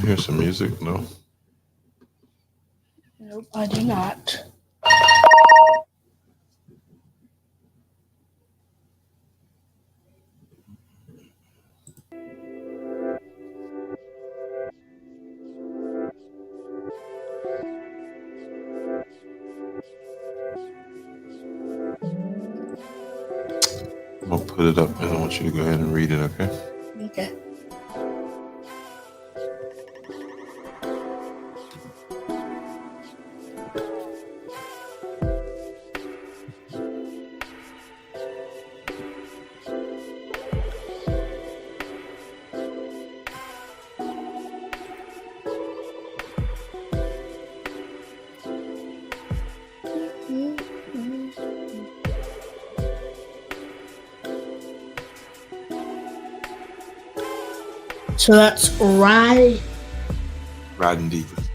Here's some music. No. Nope, I do not. I'm gonna put it up and I want you to go ahead and read it, okay? Okay. So that's Riding Divas.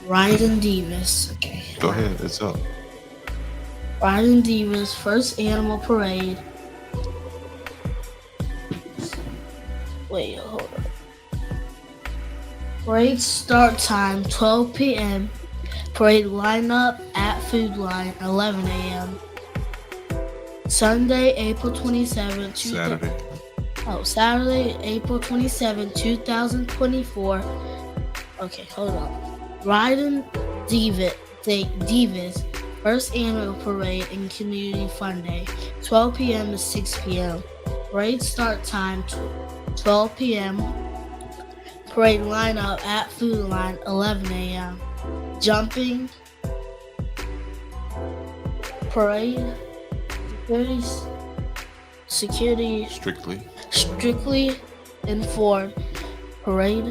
Riding Divas. Okay. Go ahead, it's up. Riding Divas first animal parade. Wait, hold on. Parade start time 12 p.m. Parade lineup at Food Line 11 a.m. Sunday, April 27th. Saturday, April 27, 2024. Okay, hold on. Riding Divas first annual parade and community fun day, 12 p.m. to 6 p.m. Parade start time 12 p.m. Parade lineup at Food Line 11 a.m. Jumping parade security strictly informed. Parade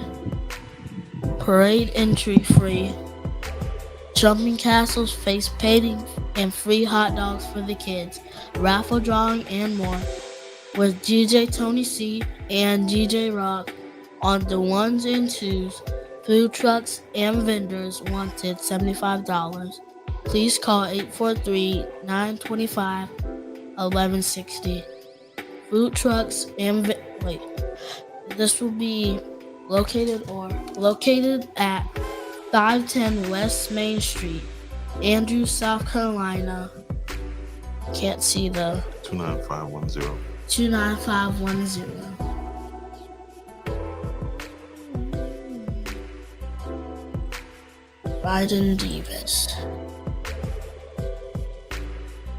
entry free. Jumping castles, face painting, and free hot dogs for the kids. Raffle drawing and more. With DJ Tony C and DJ Rock on the ones and twos. Food trucks and vendors wanted $75. Please call 843-925-1160. Food trucks and this will be located at 510 West Main Street, Andrews, South Carolina. Can't see the 29510. 29510. Riding Divas.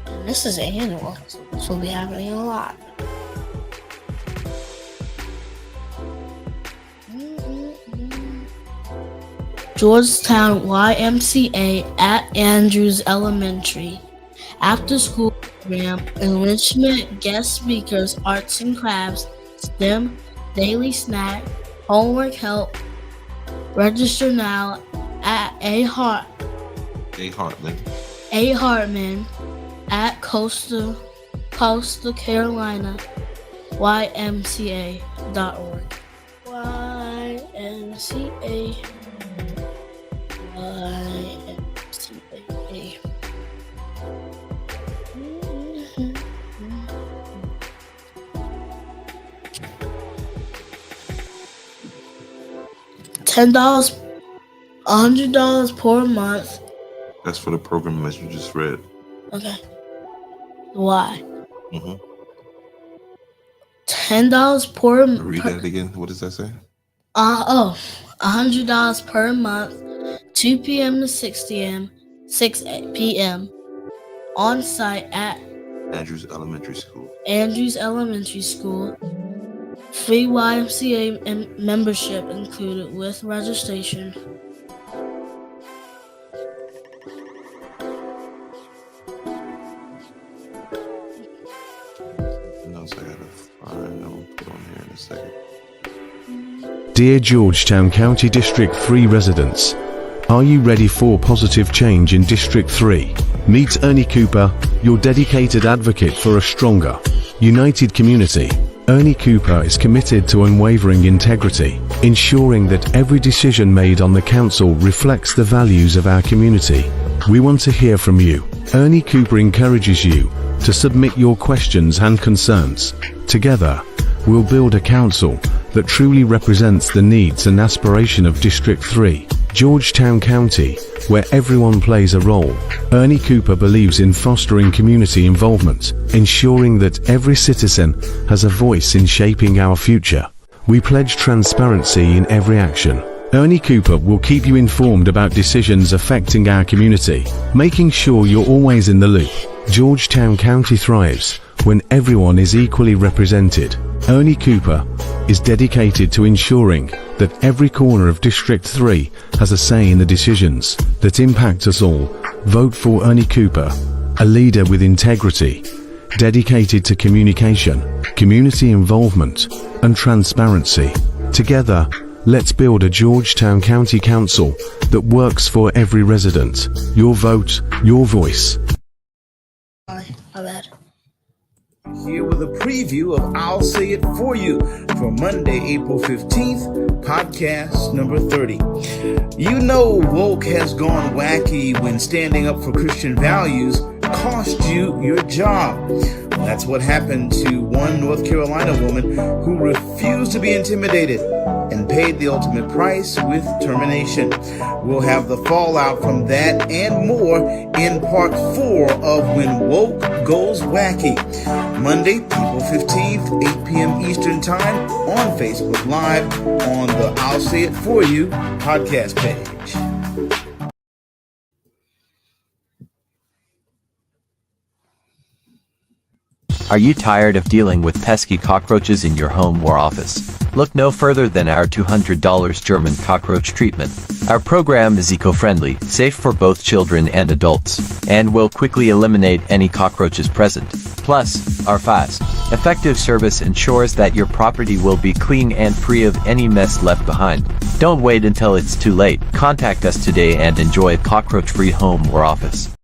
And this is annual, so this will be happening a lot. Georgetown YMCA at Andrews Elementary. After school program, enrichment, guest speakers, arts and crafts, STEM, daily snack, homework help. Register now at A. Hartman at Coastal Carolina YMCA.org. YMCA. $10, $100 per month. That's for the program that you just read. Okay. Why? $10 per. Read that again. What does that say? $100 per month, 2 p.m. to 6 p.m. on site at Andrews Elementary School. Free YMCA membership included with registration. Dear Georgetown County District 3 residents, are you ready for positive change in District 3? Meet Ernie Cooper, your dedicated advocate for a stronger, united community. Ernie Cooper is committed to unwavering integrity, ensuring that every decision made on the council reflects the values of our community. We want to hear from you. Ernie Cooper encourages you to submit your questions and concerns. Together, we'll build a council that truly represents the needs and aspiration of District 3, Georgetown County, where everyone plays a role. Ernie Cooper believes in fostering community involvement, ensuring that every citizen has a voice in shaping our future. We pledge transparency in every action. Ernie Cooper will keep you informed about decisions affecting our community, making sure you're always in the loop. Georgetown County thrives when everyone is equally represented. Ernie Cooper is dedicated to ensuring that every corner of District 3 has a say in the decisions that impact us all. Vote for Ernie Cooper, a leader with integrity, dedicated to communication, community involvement, and transparency. Together, let's build a Georgetown County Council that works for every resident. Your vote, your voice. My bad. Here with a preview of I'll Say It For You for Monday, April 15th, podcast number 30. You know woke has gone wacky when standing up for Christian values cost you your job. That's what happened to one North Carolina woman who refused to be intimidated and paid the ultimate price with termination. We'll have the fallout from that and more in part 4 of When Woke Goes Wacky. Monday, April 15th, 8 p.m. Eastern Time on Facebook Live on the I'll Say It For You podcast page. Are you tired of dealing with pesky cockroaches in your home or office? Look no further than our $200 German cockroach treatment. Our program is eco-friendly, safe for both children and adults, and will quickly eliminate any cockroaches present. Plus, our fast, effective service ensures that your property will be clean and free of any mess left behind. Don't wait until it's too late. Contact us today and enjoy a cockroach-free home or office.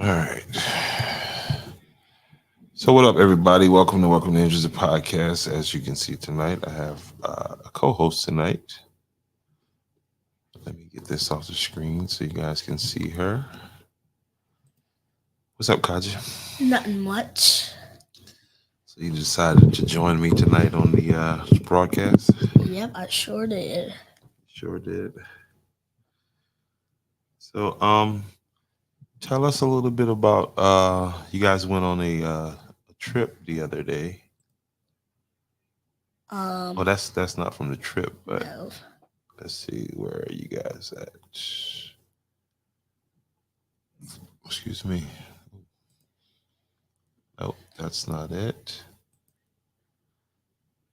All right. So what up, everybody? Welcome to Angels, the podcast. As you can see tonight, I have a co-host tonight. Let me get this off the screen so you guys can see her. What's up, Kaja? Nothing much. So you decided to join me tonight on the broadcast? Yep, I sure did. Sure did. So, tell us a little bit about you guys went on a trip the other day. Well, that's not from the trip, but No. let's see, where are you guys at? Excuse me. Oh, that's not it.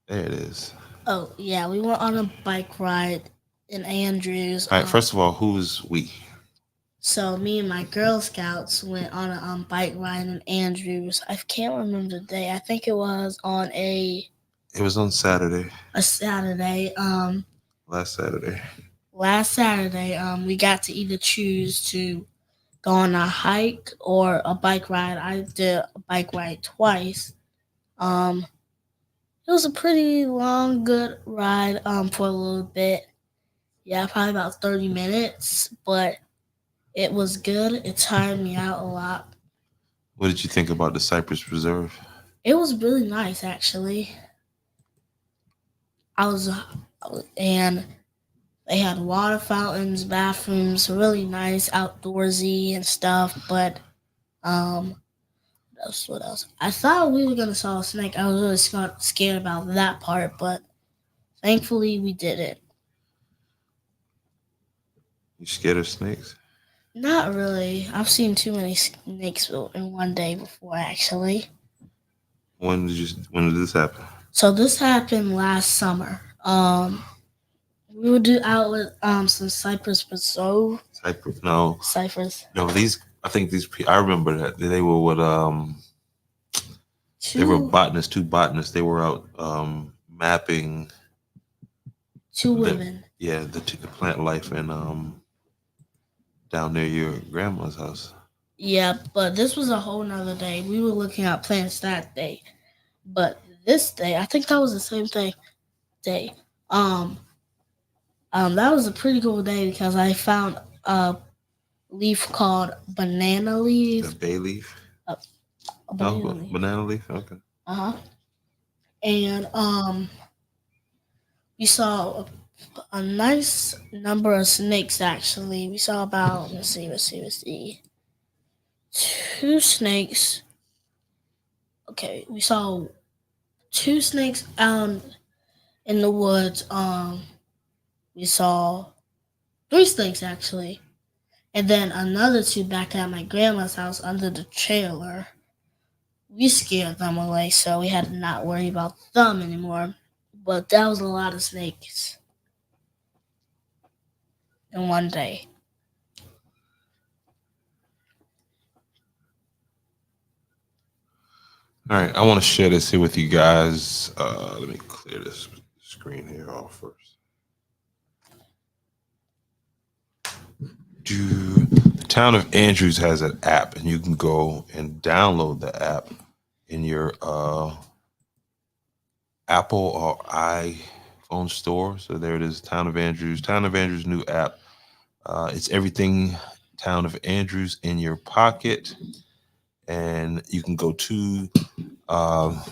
There it is. Oh, yeah, we went on a bike ride in Andrews. All right, first of all, who's we? So me and my Girl Scouts went on a bike ride in Andrews. I can't remember the day. I think it was on It was on Saturday. a Saturday. Last Saturday. We got to either choose to go on a hike or a bike ride. I did a bike ride twice. It was a pretty long, good ride for a little bit. Yeah, probably about 30 minutes, but it was good. It tired me out a lot. What did you think about the Cypress Preserve? It was really nice, actually. And they had water fountains, bathrooms, really nice, outdoorsy and stuff. But what else? I thought we were gonna saw a snake. I was really scared about that part, but thankfully we didn't. You scared of snakes? Not really. I've seen too many snakes in one day before, actually. When did this happen? So this happened last summer. We would do out with some Cypress Preserve. Cypress? No. Cypress. No, I remember that. They were what they were botanists, two botanists. They were out mapping two women. The plant life in down near your grandma's house. Yeah, but this was a whole nother day. We were looking at plants that day. But this day, I think that was the same day. That was a pretty cool day because I found leaf called banana The leaf. bay leaf. A, a No, banana leaf. banana leaf. Okay. Uh huh. And we saw a nice number of snakes. Actually, we saw about let's see, two snakes. Okay, we saw two snakes out in the woods. We saw three snakes actually, and then another two back at my grandma's house under the trailer. We scared them away, so we had to not worry about them anymore. But that was a lot of snakes in one day. All right, I want to share this here with you guys. Let me clear this screen here off first. The town of Andrews has an app, and you can go and download the app in your Apple or iPhone store. So there it is, Town of Andrews. Town of Andrews new app. It's everything Town of Andrews in your pocket, and you can go to uh,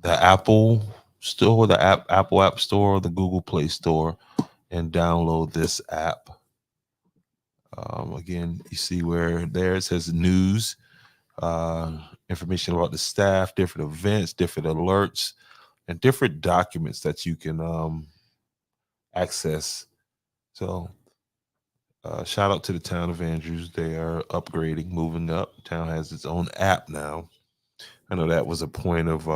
the Apple store, the Apple App Store, the Google Play Store, and download this app. Again, you see where there it says news, information about the staff, different events, different alerts, and different documents that you can access. So, shout out to the town of Andrews. They are upgrading, moving up. The town has its own app now. I know that was a point of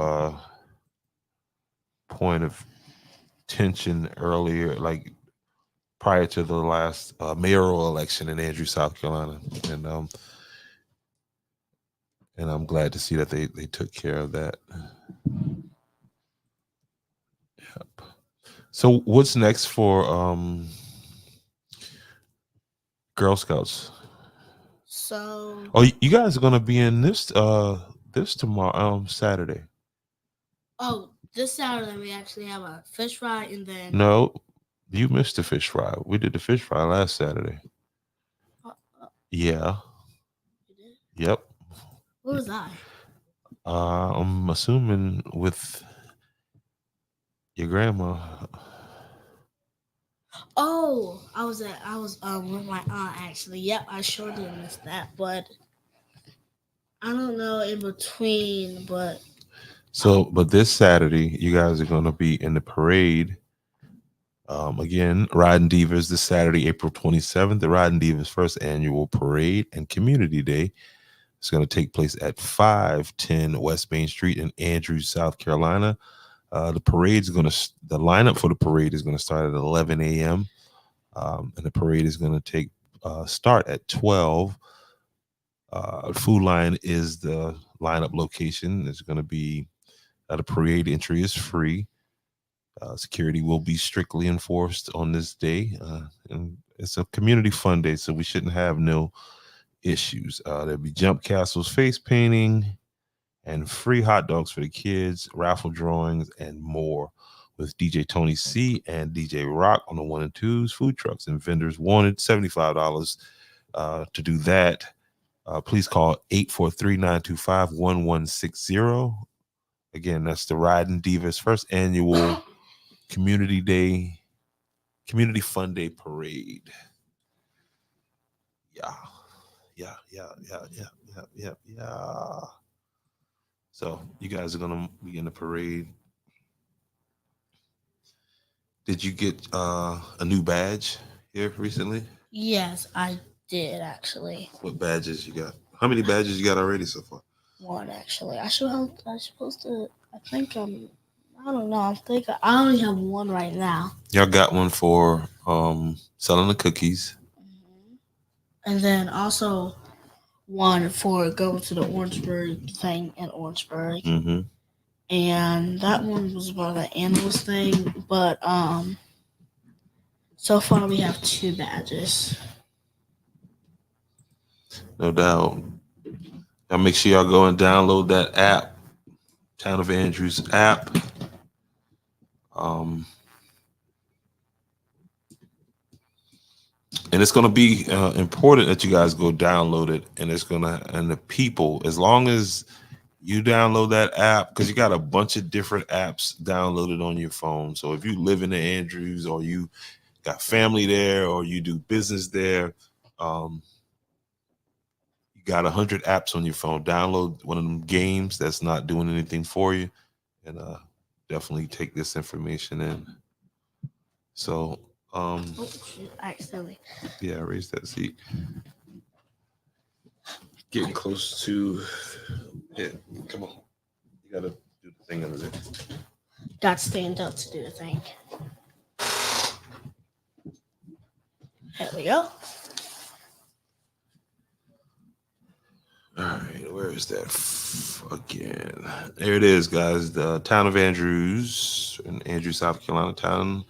tension earlier, like prior to the last mayoral election in Andrews, South Carolina, and I'm glad to see that they took care of that. Yep. So what's next for Girl Scouts? So, Oh, you guys are gonna be in this tomorrow Saturday. oh, this Saturday we actually have a fish fry, and then No, you missed the fish fry. We did the fish fry last Saturday. uh, uh, Yeah. you did? Yep. Where was I? I'm assuming with your grandma. Oh, I was with my aunt actually. Yep, I sure did miss that, but I don't know in between, but So, but this Saturday, you guys are gonna be in the parade. Again, Riding Divas this Saturday, April 27th, the Riding Divas first annual parade and community day. It's going to take place at 510 West Main Street in Andrews, South Carolina. The lineup for the parade is going to start at 11 a.m. And the parade is going to start at 12. Food Line is the lineup location. It's going to be the parade entry is free. Security will be strictly enforced on this day, and it's a community fun day, so we shouldn't have no issues. There'll be jump castles, face painting, and free hot dogs for the kids, raffle drawings, and more. With DJ Tony C and DJ Rock on the 1 and 2s, food trucks and vendors wanted $75 to do that. Please call 843-925-1160. Again, that's the Riding Divas first annual community fun day parade. Yeah. Yeah. So you guys are gonna be in the parade. Did you get a new badge here recently? yes, I did actually. What badges you got? How many badges you got already so far? One actually. I'm supposed to. I think I don't know. I only have one right now. Y'all got one for selling the cookies. And then also one for going to the Orangeburg thing in Orangeburg. Mm-hmm. And that one was about the animals thing. But so far we have two badges. No doubt. Y'all make sure y'all go and download that app, Town of Andrews app. And it's going to be important that you guys go download it. And the people, as long as you download that app, because you got a bunch of different apps downloaded on your phone. So if you live in the Andrews, or you got family there, or you do business there, you got 100 apps on your phone. Download one of them games that's not doing anything for you, and definitely take this information in. So, Oh, shoot, accidentally. yeah, raise that seat. Getting close to it. Come on, you gotta do the thing under there. Got to stand up to do the thing. There we go. All right, where is that again? There it is, guys. The town of Andrews in Andrews, South Carolina. Town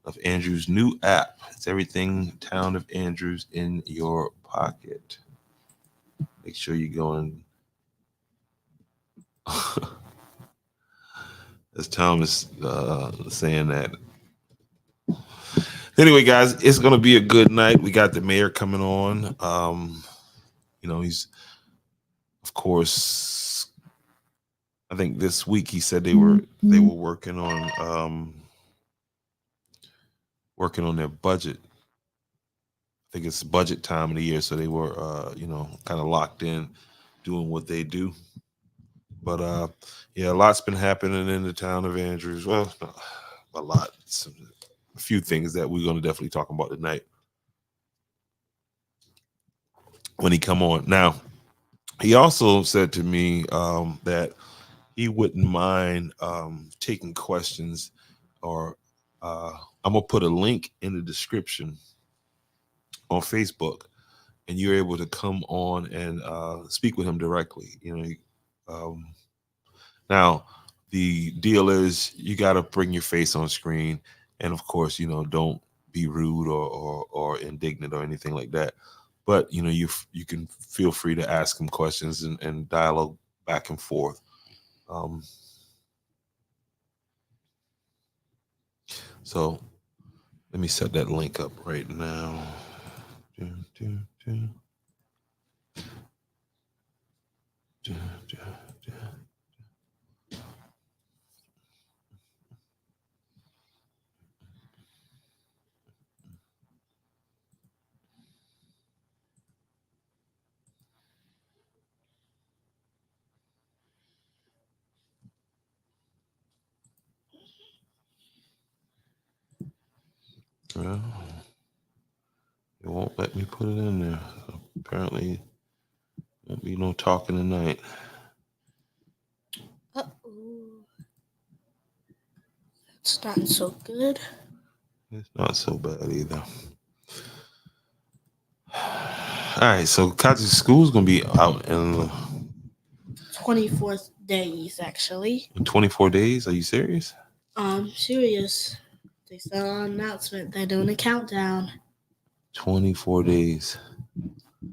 of Andrews new app. It's everything Town of Andrews in your pocket. Make sure you go in. As Tom is saying that. Anyway, guys, it's gonna be a good night. We got the mayor coming on. He's, of course, I think this week he said they were working on their budget. I think it's budget time of the year, so they were kind of locked in doing what they do. But yeah, a lot's been happening in the town of Andrews. Well, not a lot. A few things that we're going to definitely talk about tonight when he come on. Now, he also said to me that he wouldn't mind taking questions, or I'm gonna put a link in the description on Facebook, and you're able to come on and speak with him directly. Now the deal is you got to bring your face on screen, and of course, don't be rude or indignant or anything like that. But you can feel free to ask him questions and dialogue back and forth. So let me set that link up right now. Well, it won't let me put it in there. So apparently, won't be no talking tonight. Uh-oh. It's not so good. It's not so bad either. All right, so Kaji's school's gonna be out in 24 days, actually. 24 days. Are you serious? I'm serious. They said on an announcement they're doing a countdown. 24 days.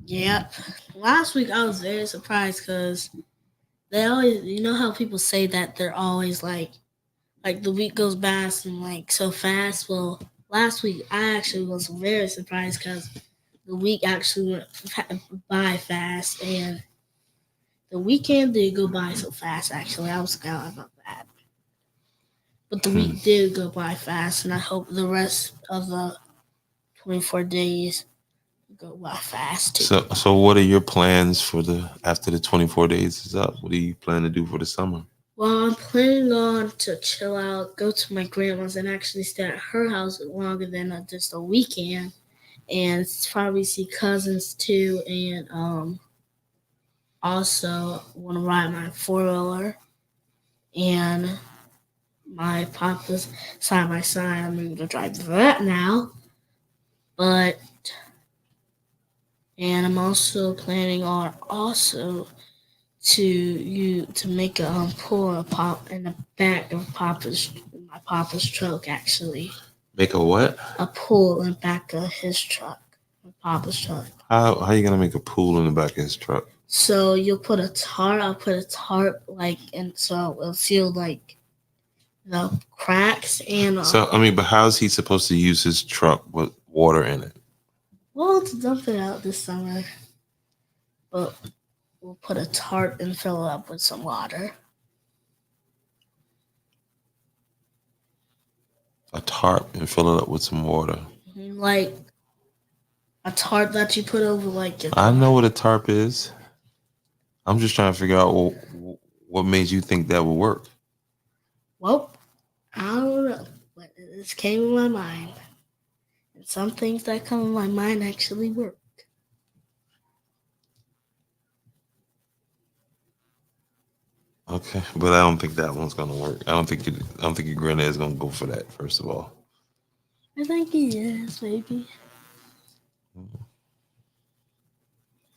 Yep. Last week I was very surprised because they always, how people say that they're always like the week goes by and so fast. Well, last week I actually was very surprised because the week actually went by fast, and the weekend did go by so fast. Actually, I was glad about that. But the week did go by fast, and I hope the rest of the 24 days go by fast too. So what are your plans for after the 24 days is up? What do you plan to do for the summer? Well, I'm planning on to chill out, go to my grandma's, and actually stay at her house longer than just a weekend, and probably see cousins too, and also want to ride my 4-wheeler and my papa's side by side. I'm able to drive that now, and I'm also planning on to make a pool in the back of my papa's truck. Actually, Make a what? a pool in the back of his truck, my papa's truck. How are you gonna make a pool in the back of his truck? So I'll put a tarp and so it'll seal the cracks and So but how's he supposed to use his truck with water in it? Well, to dump it out this summer, but we'll put a tarp and fill it up with some water. A tarp and fill it up with some water. Like a tarp that you put over like your I know what a tarp is. I'm just trying to figure out what made you think that would work. Well, I don't know, but it just came in my mind. And some things that come in my mind actually work. Okay, but I don't think that one's gonna work. I don't think your granddad's gonna go for that. First of all, I think he is, maybe.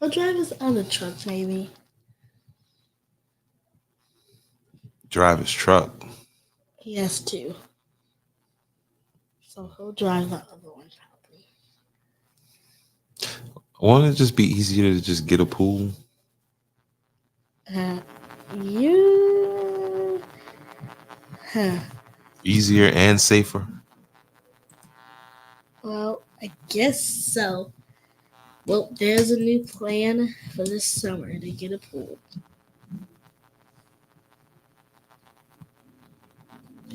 I'll drive his other truck, maybe. drive his truck. He has two. So he'll drive the other one, probably. Wouldn't it just be easier to just get a pool? You. Huh. Easier and safer. Well, I guess so. Well, there's a new plan for this summer to get a pool.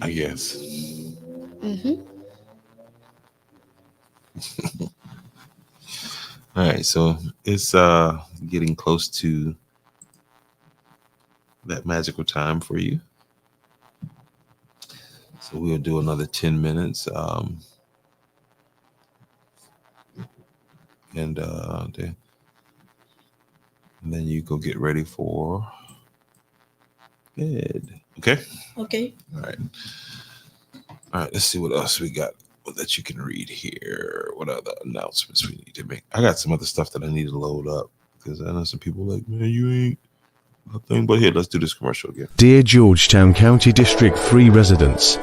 I guess. Mm-hmm. All right, so it's getting close to that magical time for you. So we'll do another 10 minutes. And then you go get ready for bed. Okay? Okay. All right. All right, let's see what else we got that you can read here. What other announcements we need to make? I got some other stuff that I need to load up because I know some people like, man, you ain't nothing. But here, let's do this commercial again. Dear Georgetown County District 3 residents,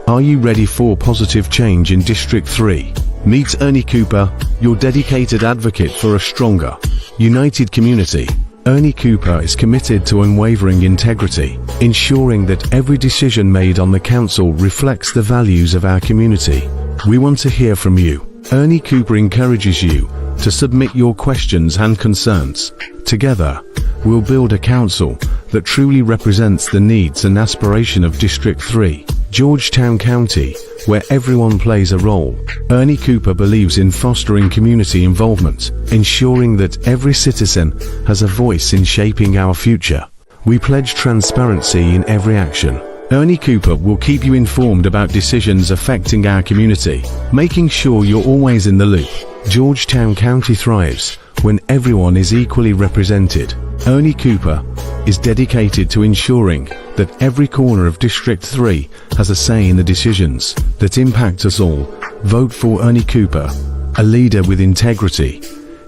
are you ready for positive change in District 3? Meet Ernie Cooper, your dedicated advocate for a stronger, united community. Ernie Cooper is committed to unwavering integrity, ensuring that every decision made on the council reflects the values of our community. We want to hear from you. Ernie Cooper encourages you to submit your questions and concerns. Together, we'll build a council that truly represents the needs and aspiration of District 3, Georgetown County, where everyone plays a role. Ernie Cooper believes in fostering community involvement, ensuring that every citizen has a voice in shaping our future. We pledge transparency in every action. Ernie Cooper will keep you informed about decisions affecting our community, making sure you're always in the loop. Georgetown County thrives when everyone is equally represented. Ernie Cooper is dedicated to ensuring that every corner of District 3 has a say in the decisions that impact us all. Vote for Ernie Cooper, a leader with integrity,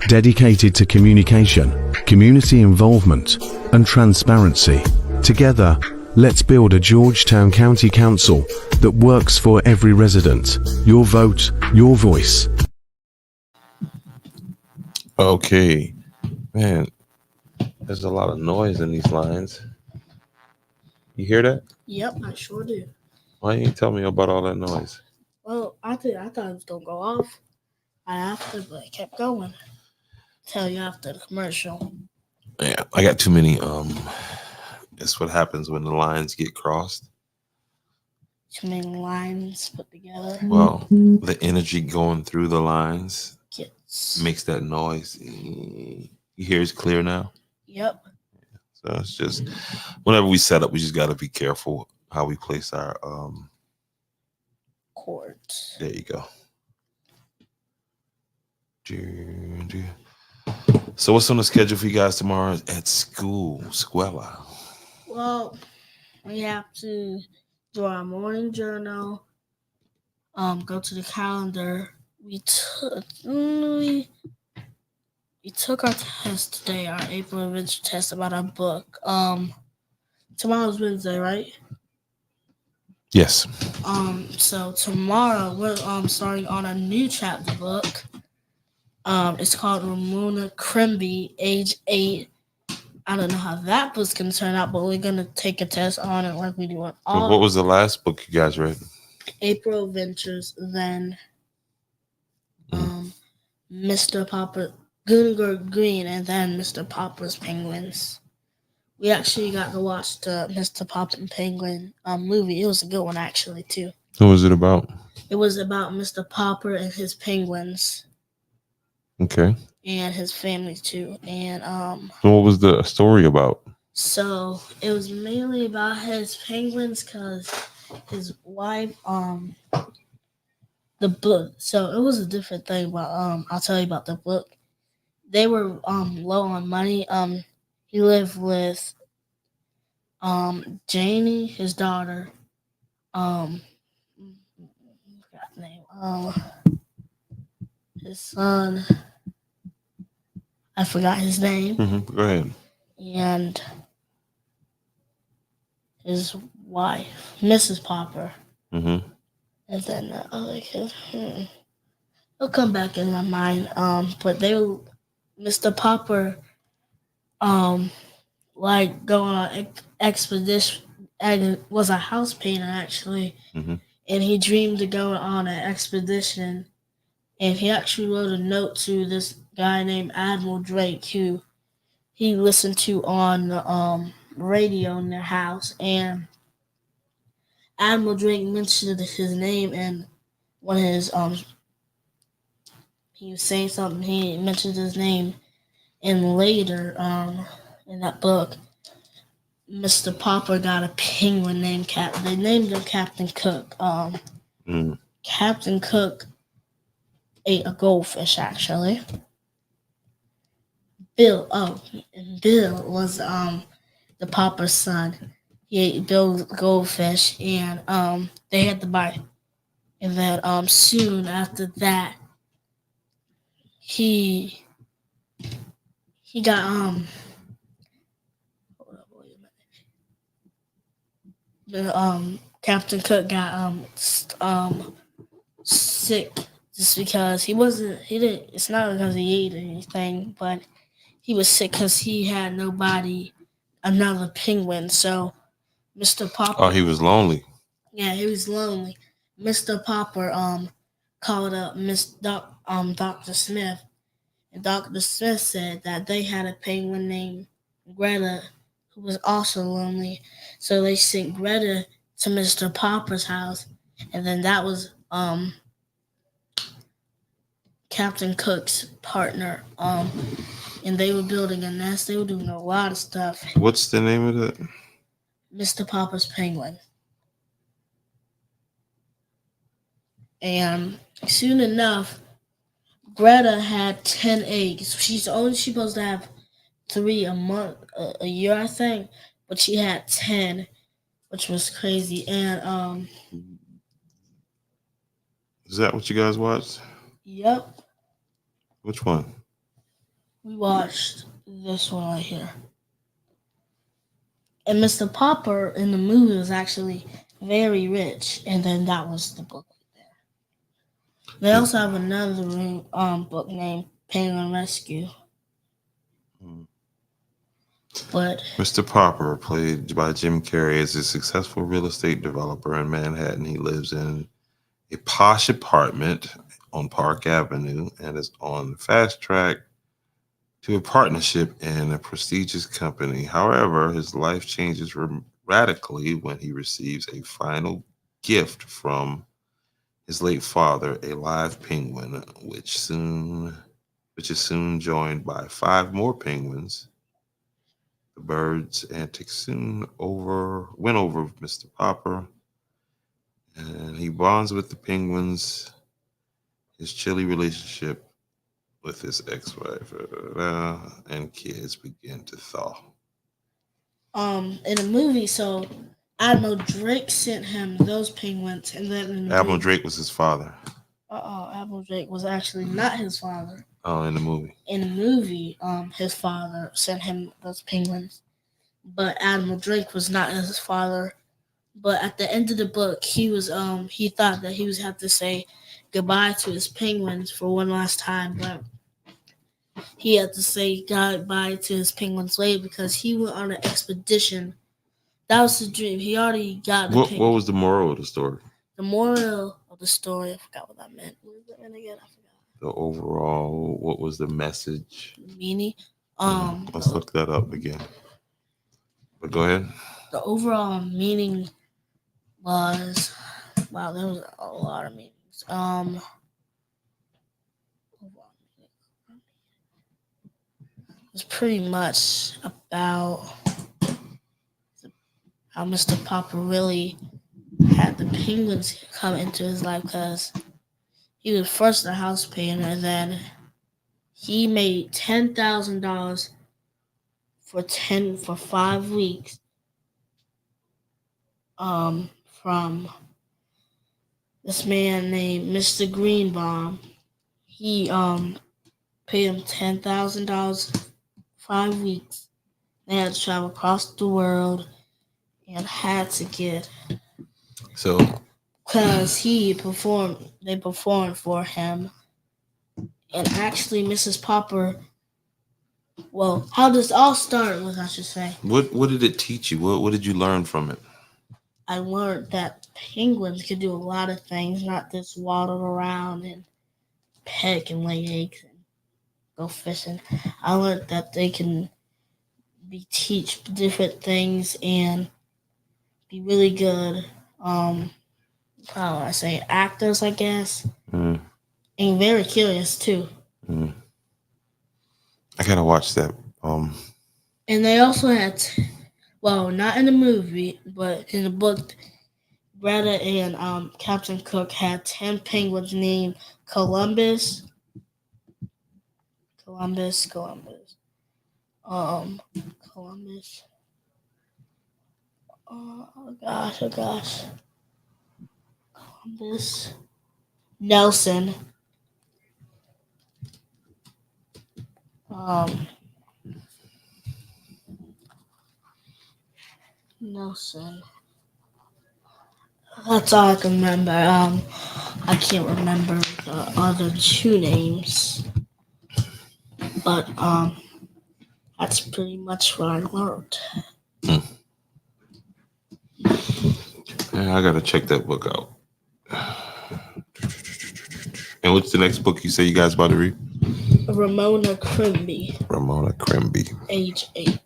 dedicated to communication, community involvement, and transparency. Together, let's build a Georgetown County Council that works for every resident. Your vote, your voice. Okay, man, there's a lot of noise in these lines. You hear that? Yep, I sure do. Why you ain't tell me about all that noise? Well, I thought it was gonna go off after, but it kept going. Tell you after the commercial. Yeah, I got too many. That's what happens when the lines get crossed. Too many lines put together. Well, the energy going through the lines makes that noise. You hear it's clear now? Yep. So it's just whenever we set up, we just got to be careful how we place our chords. There you go. So what's on the schedule for you guys tomorrow at school, Squella? Well, we have to do our morning journal. Go to the calendar. We took our test today, our April adventure test about our book. Tomorrow's Wednesday, right? Yes. So tomorrow we're starting on a new chapter book. It's called Ramona Crimby, age 8. I don't know how that book's gonna turn out, but we're gonna take a test on it like we do on all. What was the last book you guys read? April Adventures. Then Mr. Popper, Gunnar Green, and then Mr. Popper's Penguins. We actually got to watch the Mr. Popper and Penguin movie. It was a good one actually too. What was it about? It was about Mr. Popper and his penguins Okay. and his family too. And So what was the story about? so it was mainly about his penguins because his wife the book. So it was a different thing, but I'll tell you about the book. They were low on money. He lived with Janie, his daughter. I forgot the name. His son. I forgot his name. Go ahead. And his wife, Mrs. Popper. Mm-hmm. And then the other kid. It'll come back in my mind. But they were Mr. Popper. Like going on expedition. And was a house painter actually, Mm-hmm. and he dreamed to go on an expedition. And he actually wrote a note to this guy named Admiral Drake, who he listened to on the radio in their house. And Admiral Drake mentioned his name, and when his he was saying something, he mentioned his name, and later in that book, Mr. Popper got a penguin named Captain. They named him Captain Cook. Captain Cook ate a goldfish actually. Bill was the Popper's son. He ate Bill's goldfish, and they had to buy. And then soon after that, he got hold up, wait a minute. The Captain Cook got sick just because he didn't. It's not because he ate anything, but he was sick because he had another penguin. So Mr. Popper. Oh, he was lonely. Yeah, he was lonely. Mr. Popper called up Dr. Smith, and Dr. Smith said that they had a penguin named Greta who was also lonely. So they sent Greta to Mr. Popper's house, and then that was Captain Cook's partner. And they were building a nest. They were doing a lot of stuff. What's the name of it? Mr. Popper's Penguin. And soon enough, Greta had 10 eggs. She's only supposed to have 3 a year, I think. But she had 10, which was crazy. And Is that what you guys watched? yep, Which one? we watched this one right here. And Mr. Popper in the movie was actually very rich. And then that was the book right there. They also have another book named Penguin Rescue. But Mr. Popper, played by Jim Carrey, is a successful real estate developer in Manhattan. He lives in a posh apartment on Park Avenue and is on the fast track to a partnership in a prestigious company. However, his life changes radically when he receives a final gift from his late father, a live penguin, which is soon joined by 5 more penguins. The birds' antics soon win over Mr. Popper, and he bonds with the penguins. His chilly relationship with his ex-wife and kids begin to thaw. In the movie, so Admiral Drake sent him those penguins, and then in the Admiral movie, Drake was his father. Admiral Drake was actually not his father. Oh, in the movie. In the movie, his father sent him those penguins, but Admiral Drake was not his father. But at the end of the book, he thought that he was have to say goodbye to his penguins for one last time, but he had to say goodbye to his penguins later because he went on an expedition. That was his dream. He already got the What was the moral of the story? The moral of the story, I forgot what that meant. What was that meant again? I forgot. the overall, what was the message? meaning. Let's look that up again. But go ahead. The overall meaning was, wow, there was a lot of meanings. It's pretty much about how Mr. Popper really had the penguins come into his life because he was first a house painter, and then he made $10,000 for 5 weeks from this man named Mr. Greenbaum. He paid him $10,000 5 weeks. They had to travel across the world and had to get So because they performed for him. And actually Mrs. Popper, well, how this all started was, I should say, what did it teach you? What did you learn from it? I learned that penguins could do a lot of things, not just waddle around and peck and lay eggs and go fishing. I learned that they can teach different things and be really good how do I say, actors, I guess. Mm. And very curious too. Mm. I gotta watch that. And they also had, well, not in the movie, but in the book, Greta and Captain Cook had 10 penguins named Columbus, Columbus, Columbus, um, Columbus. Oh gosh, oh gosh, Columbus, Nelson, um, Nelson. That's all I can remember. I can't remember the other two names, but that's pretty much what I learned. Yeah, I gotta check that book out. And what's the next book you say you guys about to read? Ramona Crimby, Ramona Crimby. age 8.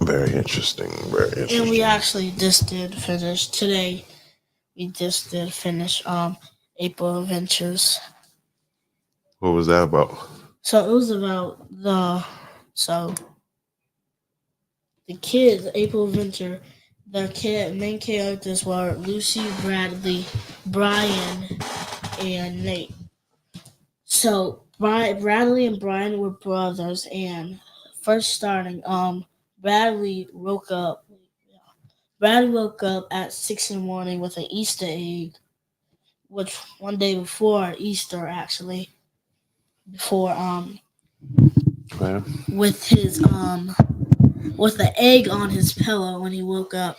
Very interesting. Very interesting. And we actually just did finish today. We just did finish April Adventures. What was that about? So it was about the kids, April Adventure. The main characters were Lucy, Bradley, Brian, and Nate. So Bradley and Brian were brothers, and first starting, Bradley woke up. Bradley woke up at 6 in the morning with an Easter egg, which one day before Easter, actually, before Okay. with the egg on his pillow when he woke up,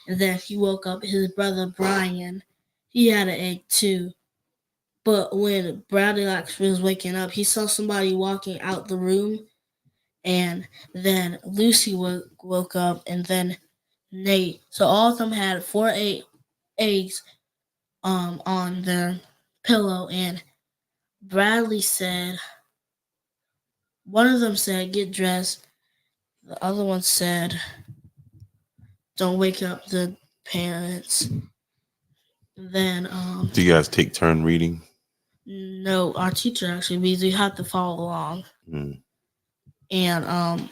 and then he woke up his brother Brian. He had an egg too. But when Bradley actually was waking up, he saw somebody walking out the room, and then Lucy woke up, and then Nate. So all of them had eggs on their pillow, and Bradley said, one of them said, "Get dressed." The other one said, "Don't wake up the parents." Then Do you guys take turn reading? no, our teacher actually means you have to follow along. Mm. And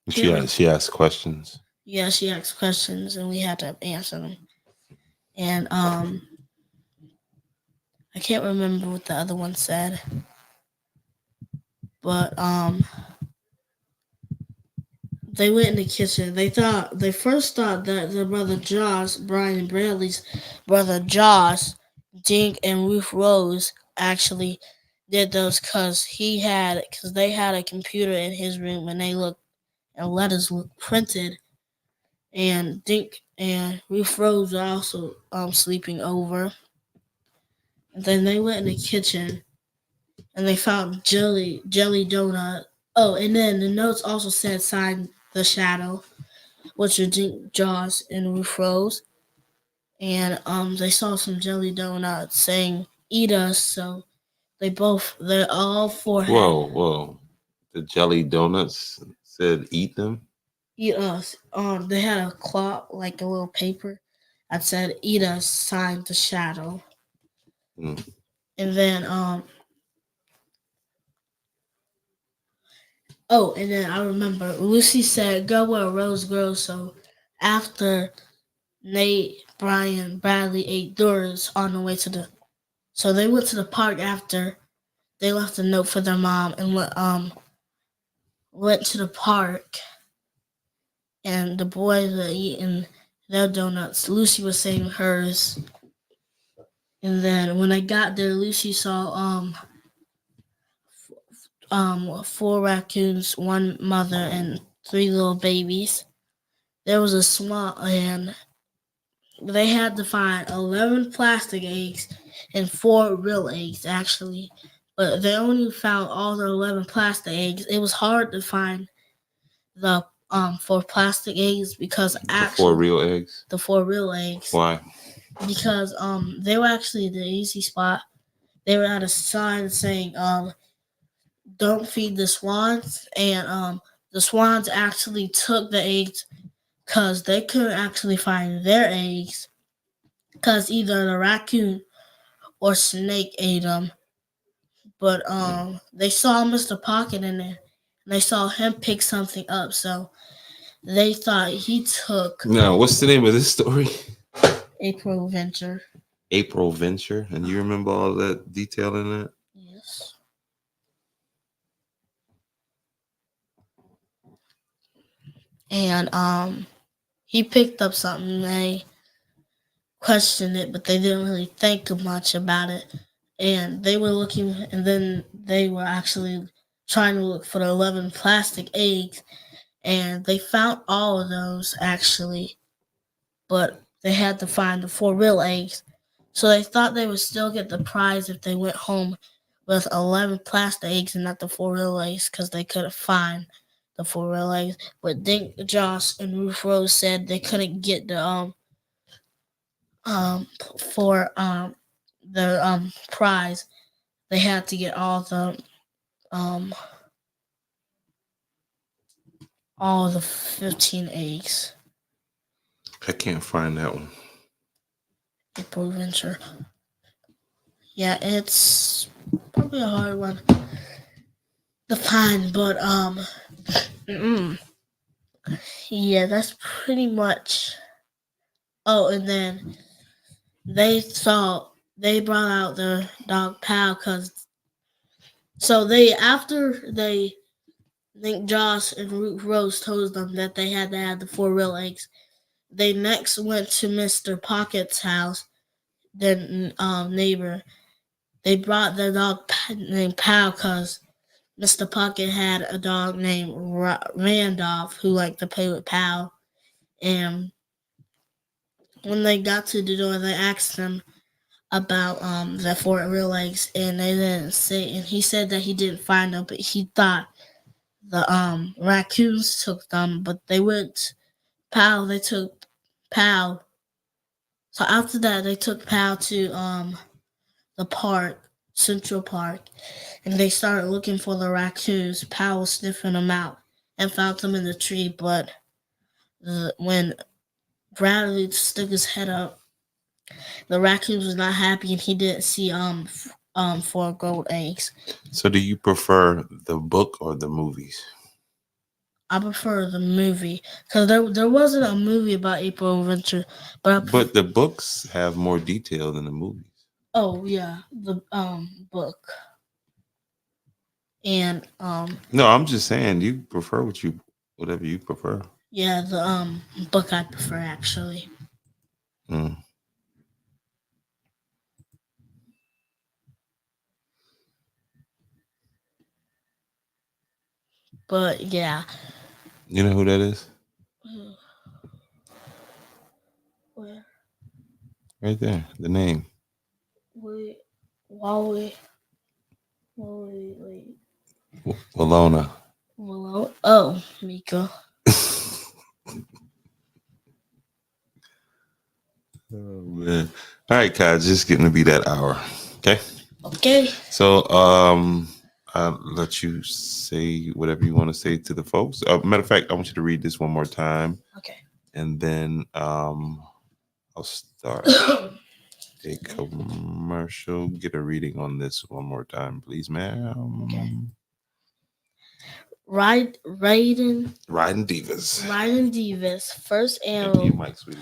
She asked questions. yeah, she asked questions and we had to answer them. And I can't remember what the other one said, but they went in the kitchen. They first thought that their brother Josh, Brian and Bradley's brother Josh, Dink and Ruth Rose actually did those because they had a computer in his room and letters looked printed, and Dink and Ruth Rose were also sleeping over. And then they went in the kitchen and they found jelly donut. Oh, and then the notes also said sign the shadow, which are Dink, Jaws, and Ruth Rose. and they saw some jelly donuts saying "Eat us." So they all four had Whoa, whoa. The jelly donuts said eat them. "Eat us." They had a clock, like a little paper, that said "Eat us," signed the shadow. Mm. And then oh, and then I remember Lucy said, "Go where Rose grows." So after Nate, Brian, Bradley ate Doris on the way to the, so they went to the park after they left a note for their mom and went to the park. And the boys were eating their donuts. Lucy was saying hers. And then when I got there, Lucy saw four raccoons, one mother, and three little babies. There was a swamp, and they had to find 11 plastic eggs and four real eggs, actually. But they only found all the 11 plastic eggs. It was hard to find the four plastic eggs because The four actually real eggs. the four real eggs, Why? because they were actually the easy spot. They were at a sign saying don't feed the swans, and the swans actually took the eggs because they couldn't actually find their eggs because either the raccoon or snake ate them. But they saw Mr. Pocket in there, and they saw him pick something up, so they thought he took Now, what's the name of this story? April Venture. April Venture. And you remember all that detail in that? Yes. And he picked up something. They questioned it, but they didn't really think much about it. And they were looking, and then they were actually trying to look for the 11 plastic eggs, and they found all of those actually, but they had to find the four real eggs. So they thought they would still get the prize if they went home with 11 plastic eggs and not the four real eggs because they couldn't find the four real eggs. But Dink, Josh, and Ruth Rose said they couldn't get the for the prize. They had to get um all the 15 eggs. I can't find that one. April Venture. Yeah, it's probably a hard one to find, but yeah, that's pretty much. Oh, and then they brought out the dog Pal because so they after they think Josh and Ruth Rose told them that they had to have the four real eggs. They next went to Mr. Pocket's house, their neighbor. They brought their dog named Pal because Mr. Pocket had a dog named Randolph who liked to play with Pal. And when they got to the door, they asked him about the four real eggs, and they didn't say. And he said that he didn't find them, but he thought the raccoons took them. But they went Pal. They took Pal. So after that, they took Pal to the park, Central Park, and they started looking for the raccoons. Pal was sniffing them out and found them in the tree. But when Bradley stuck his head up, the raccoons was not happy, and he didn't see four gold eggs. So, do you prefer the book or the movies? I prefer the movie because there wasn't a movie about April Venture, But the books have more detail than the movies. oh yeah, the book and No, I'm just saying you prefer whatever you prefer. yeah, the book I prefer actually. Mm. But yeah. You know who that is? Where? Right there, the name. Wait, Wally, wait. Walona. Hello? Oh, Mika. Oh man. All right, Kai, just getting to be that hour. Okay. Okay. So I'll let you say whatever you want to say to the folks. Matter of fact, I want you to read this one more time, Okay. and then I'll start a commercial. Get a reading on this one more time, please, ma'am. Okay. Riding Divas. Divas first Empty your annual mic, sweetie.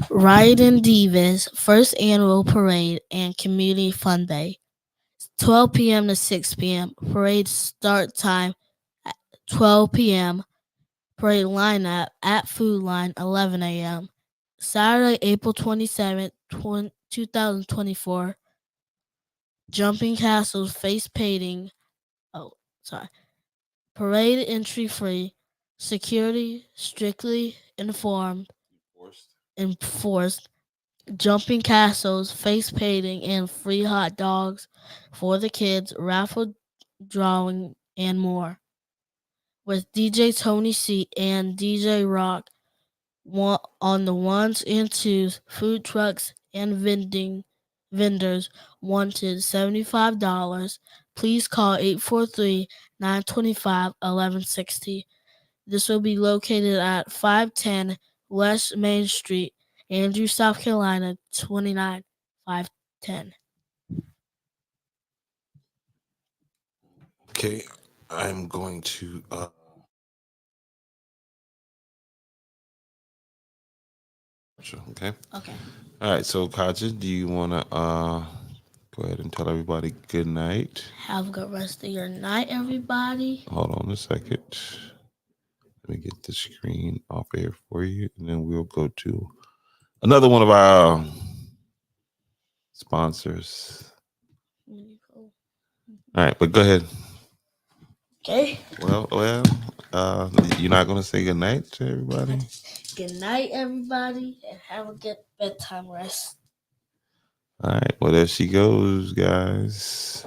Riding Divas first annual parade and community fun day. 12 p.m. to 6 p.m. Parade start time at 12 p.m. Parade lineup at Food Line 11 a.m. Saturday, April 27th, 2024. Jumping Castles face painting. Oh, sorry. Parade entry free. Security strictly enforced. Jumping castles, face painting, and free hot dogs for the kids, raffle drawing, and more. With DJ Tony C and DJ Rock on the ones and twos, food trucks and vendors wanted $75. Please call 843-925-1160. This will be located at 510 West Main Street, Andrews, South Carolina, 29510. Okay, I'm going to okay. Okay. All right, so Kaja, do you want to go ahead and tell everybody good night? Have a good rest of your night, everybody. Hold on a second. Let me get the screen off here for you, and then we'll go to another one of our sponsors. All right, but go ahead. Okay. Well, you're not going to say good night to everybody? Good night, everybody, and have a good bedtime rest. All right, well, there she goes, guys.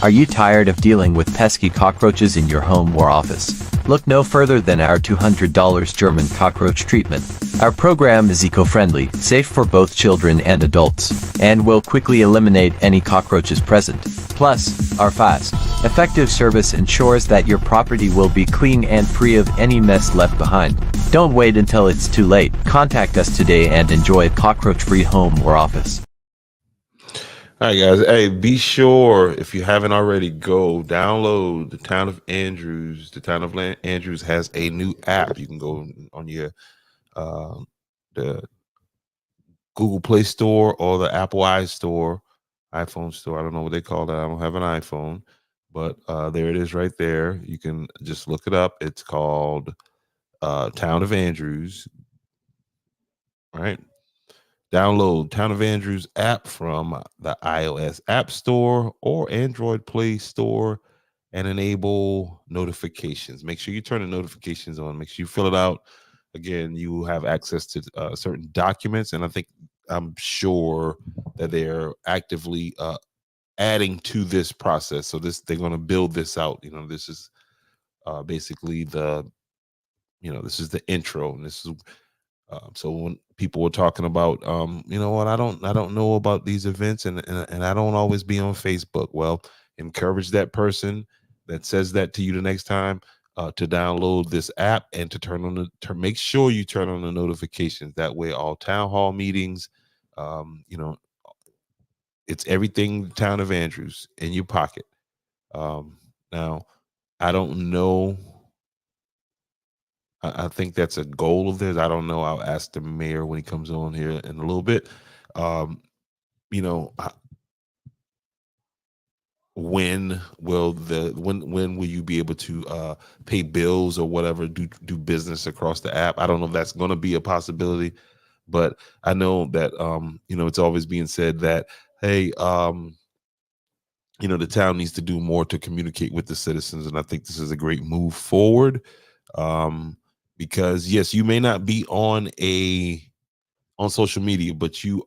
Are you tired of dealing with pesky cockroaches in your home or office? Look no further than our $200 German cockroach treatment. Our program is eco-friendly, safe for both children and adults, and will quickly eliminate any cockroaches present. Plus, our fast, effective service ensures that your property will be clean and free of any mess left behind. Don't wait until it's too late. Contact us today and enjoy a cockroach-free home or office. All right, guys. Hey, be sure, if you haven't already, go download the Town of Andrews. The Town of Andrews has a new app. You can go on your the Google Play Store or the Apple iPhone store. I don't know what they call that. I don't have an iPhone, but there it is right there. You can just look it up. It's called Town of Andrews. All right. Download Town of Andrews app from the iOS App Store or Android Play Store and enable notifications. Make sure you turn the notifications on. Make sure you fill it out. Again, you have access to certain documents, and I'm sure that they're actively adding to this process. So they're going to build this out. This is basically this is the intro, and this is so when people were talking about, I don't know about these events, and I don't always be on Facebook. Well, encourage that person that says that to you the next time to download this app and to make sure you turn on the notifications. That way, all town hall meetings, it's everything Town of Andrews in your pocket. Now, I don't know. I think that's a goal of theirs. I don't know. I'll ask the mayor when he comes on here in a little bit. Um, when will you be able to pay bills or whatever, do business across the app? I don't know if that's going to be a possibility, but I know that it's always being said that, hey, the town needs to do more to communicate with the citizens, and I think this is a great move forward. Because yes, you may not be on social media, but you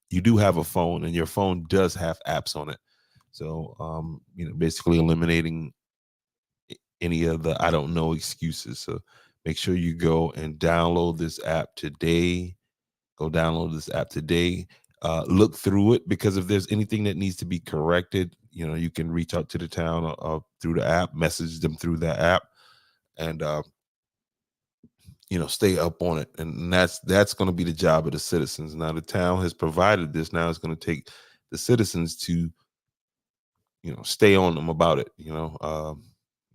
do have a phone, and your phone does have apps on it. So basically eliminating any of the I don't know excuses. So Make sure you go and download this app today. Go download this app today. Look through it, because if there's anything that needs to be corrected, you can reach out to the town through the app, message them through that app, and stay up on it. And that's going to be the job of the citizens. Now the town has provided this. Now it's going to take the citizens to stay on them about it.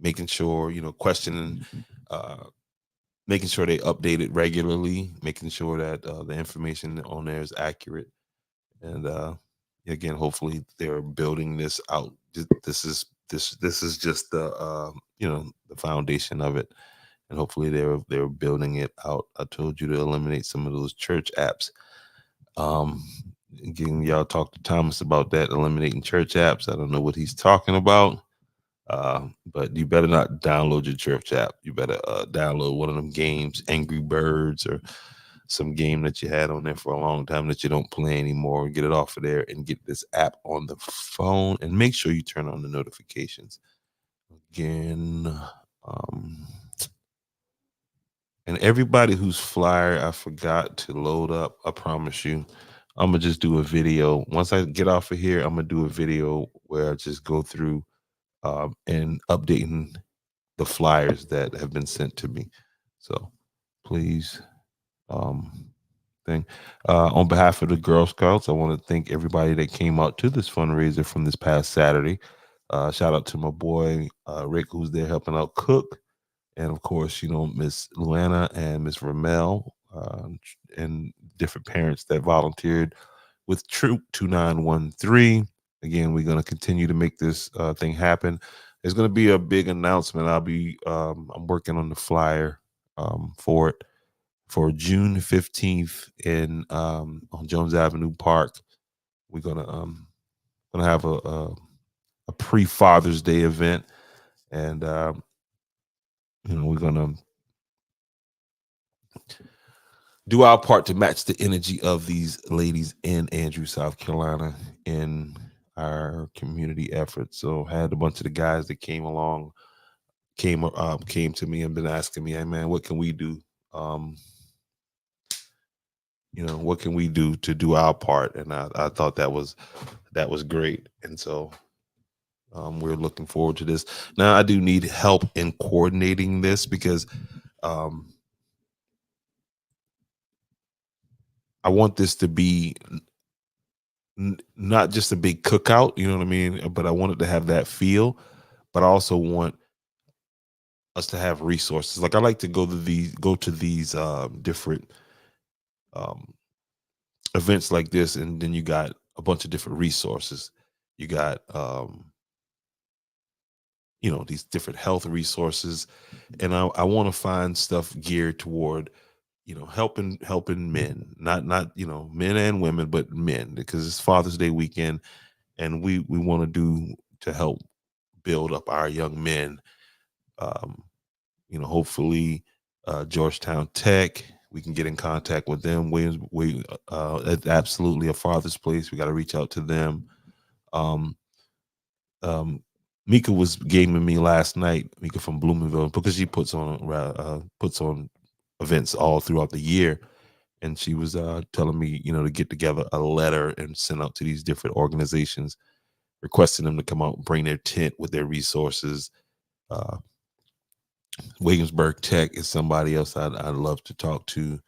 Making sure, questioning, making sure they update it regularly, making sure that the information on there is accurate. And again, hopefully they're building this out. This is just the foundation of it, and hopefully they're building it out. I told you to eliminate some of those church apps. Again, y'all talk to Thomas about that, eliminating church apps. I don't know what he's talking about, but you better not download your church app. You better download one of them games, Angry Birds, or some game that you had on there for a long time that you don't play anymore. Get it off of there and get this app on the phone, and make sure you turn on the notifications. Again, and everybody whose flyer I forgot to load up, I promise you, I'm gonna just do a video. Once I get off of here, I'm gonna do a video where I just go through and updating the flyers that have been sent to me. So please, thing. On behalf of the Girl Scouts, I want to thank everybody that came out to this fundraiser from this past Saturday. Shout out to my boy Rick, who's there helping out cook, and of course, Miss Luana and Miss Ramel, and different parents that volunteered with Troop 2913. Again, we're going to continue to make this thing happen. There's going to be a big announcement. I'm working on the flyer for it for June 15th on Jones Avenue Park. We're gonna have a pre-Father's Day event, and we're gonna do our part to match the energy of these ladies in Andrews, South Carolina, in our community efforts. So had a bunch of the guys that came to me and been asking me, hey man, what can we do? What can we do to do our part? And I thought that was great. And so we're looking forward to this. Now I do need help in coordinating this, because I want this to be not just a big cookout, you know what I mean? But I want it to have that feel, but I also want us to have resources. Like I like to go to these different events like this, and then you got a bunch of different resources. You got these different health resources, and I want to find stuff geared toward helping men, not men and women, but men, because it's Father's Day weekend, and we want to do to help build up our young men. Hopefully Georgetown Tech, we can get in contact with them. It's absolutely a father's place. We got to reach out to them. Mika was gaming me last night, Mika from Bloomingville, because she puts on events all throughout the year. And she was telling me, to get together a letter and send out to these different organizations, requesting them to come out and bring their tent with their resources. Williamsburg Tech is somebody else I'd love to talk to.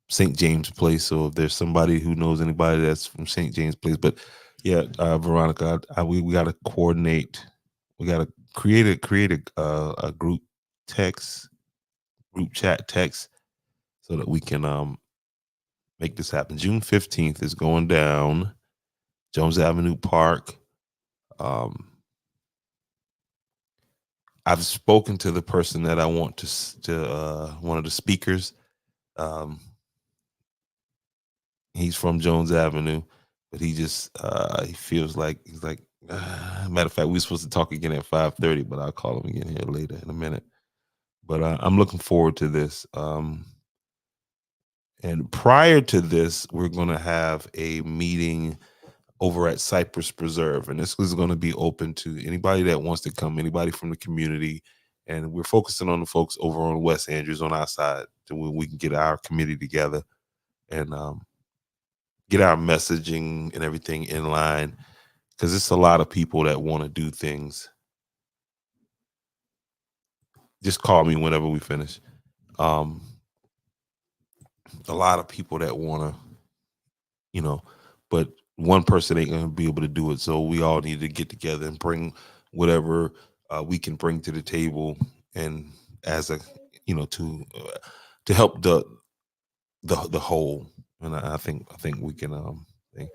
St. James Place. So if there's somebody who knows anybody that's from St. James Place, but yeah, Veronica, we got to coordinate. We got to create a group chat text, so that we can make this happen. June 15th is going down, Jones Avenue Park. I've spoken to the person that I want to one of the speakers. He's from Jones Avenue, but he just he feels like matter of fact, we're supposed to talk again at 5:30, but I'll call him again here later in a minute. But I'm looking forward to this. And prior to this, we're going to have a meeting over at Cypress Preserve, and this is going to be open to anybody that wants to come, anybody from the community. and we're focusing on the folks over on West Andrews on our side, so we can get our committee together and get our messaging and everything in line, because it's a lot of people that want to do things. Just call me whenever we finish. Um, a lot of people that want to, but one person ain't going to be able to do it. So we all need to get together and bring whatever we can bring to the table, and as a, to help the whole. And I think we can think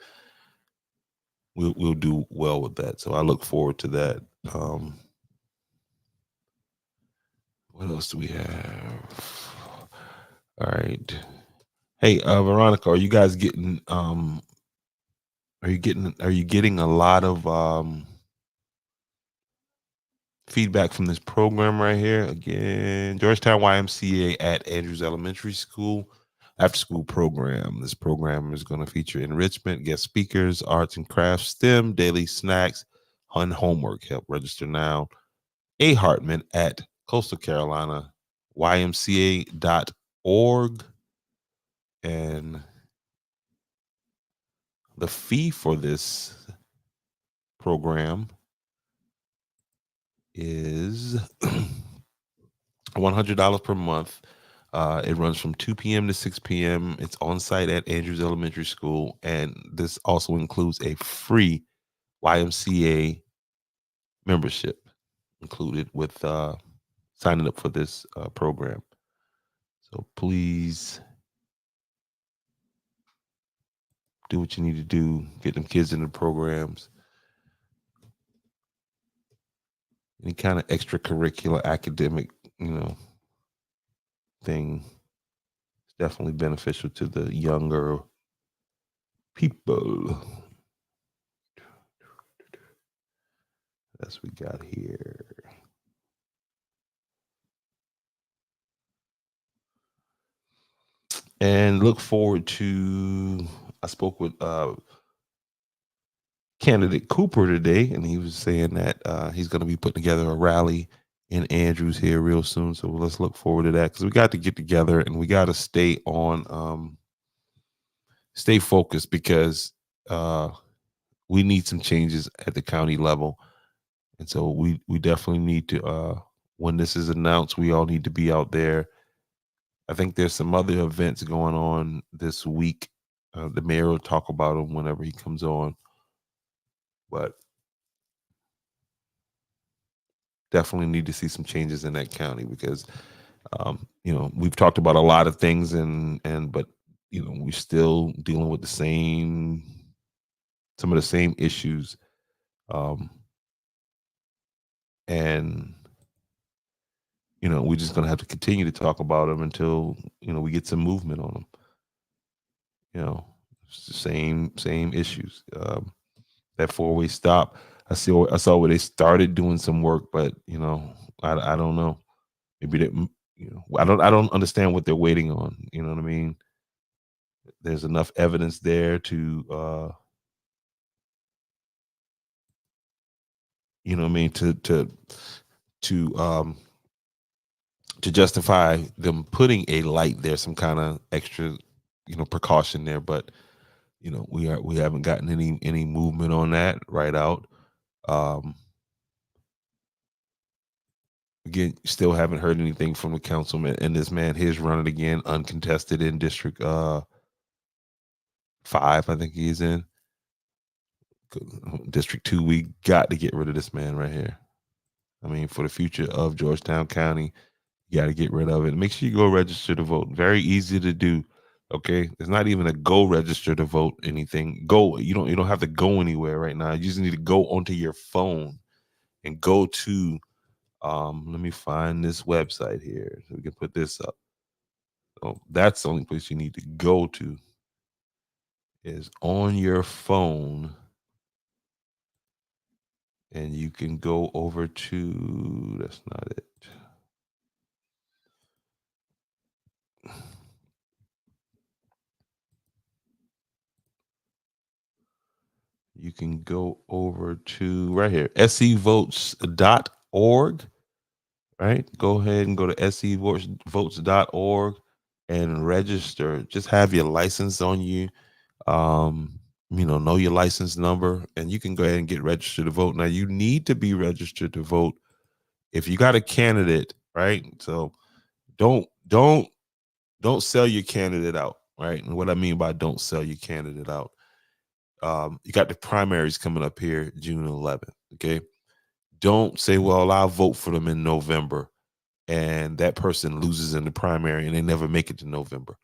we'll do well with that. So I look forward to that. What else do we have? All right. Hey, Veronica, are you getting a lot of feedback from this program right here? Again, Georgetown YMCA at Andrews Elementary School after school program. This program is going to feature enrichment, guest speakers, arts and crafts, STEM, daily snacks, and homework help. Register now. A. Hartman at Coastal Carolina YMCA.org. And the fee for this program is $100 per month. It runs from 2 p.m. to 6 p.m. It's on site at Andrews Elementary School. And this also includes a free YMCA membership included with signing up for this program. So please do what you need to do. Get them kids in the programs. Any kind of extracurricular academic, thing is definitely beneficial to the younger people. That's what we got here. And look forward to, I spoke with candidate Cooper today, and he was saying that he's going to be putting together a rally in Andrews here real soon. So let's look forward to that, because we got to get together and we got to stay focused, because we need some changes at the county level. And so we definitely need to, when this is announced, we all need to be out there. I think there's some other events going on this week. The mayor will talk about them whenever he comes on. But definitely need to see some changes in that county, because we've talked about a lot of things, but we're still dealing with some of the same issues, and we're just gonna have to continue to talk about them until we get some movement on them. It's the same issues. That four-way stop. I saw where they started doing some work, but I don't know. Maybe they, I don't understand what they're waiting on. You know what I mean? There's enough evidence there to to justify them putting a light there, some kind of extra precaution there. But we haven't gotten any movement on that right out. Again, still haven't heard anything from the councilman, and this man he's running again uncontested in District 5. I think he's in District 2. We got to get rid of this man right here. I mean, for the future of Georgetown County, you got to get rid of it. Make sure you go register to vote. Very easy to do. Okay, it's not even a go register to vote anything. Go. You don't have to go anywhere right now. You just need to go onto your phone and go to. Let me find this website here so we can put this up. So that's the only place you need to go to, is on your phone, and you can go over to. That's not it. You can go over to right here, sevotes.org, right? Go ahead and go to sevotes.org and register. Just have your license on you. Know your license number, and you can go ahead and get registered to vote. Now, you need to be registered to vote if you got a candidate, right? So don't sell your candidate out, right? And what I mean by don't sell your candidate out, you got the primaries coming up here June 11th. Okay, don't say, well, I'll vote for them in November, and that person loses in the primary and they never make it to November.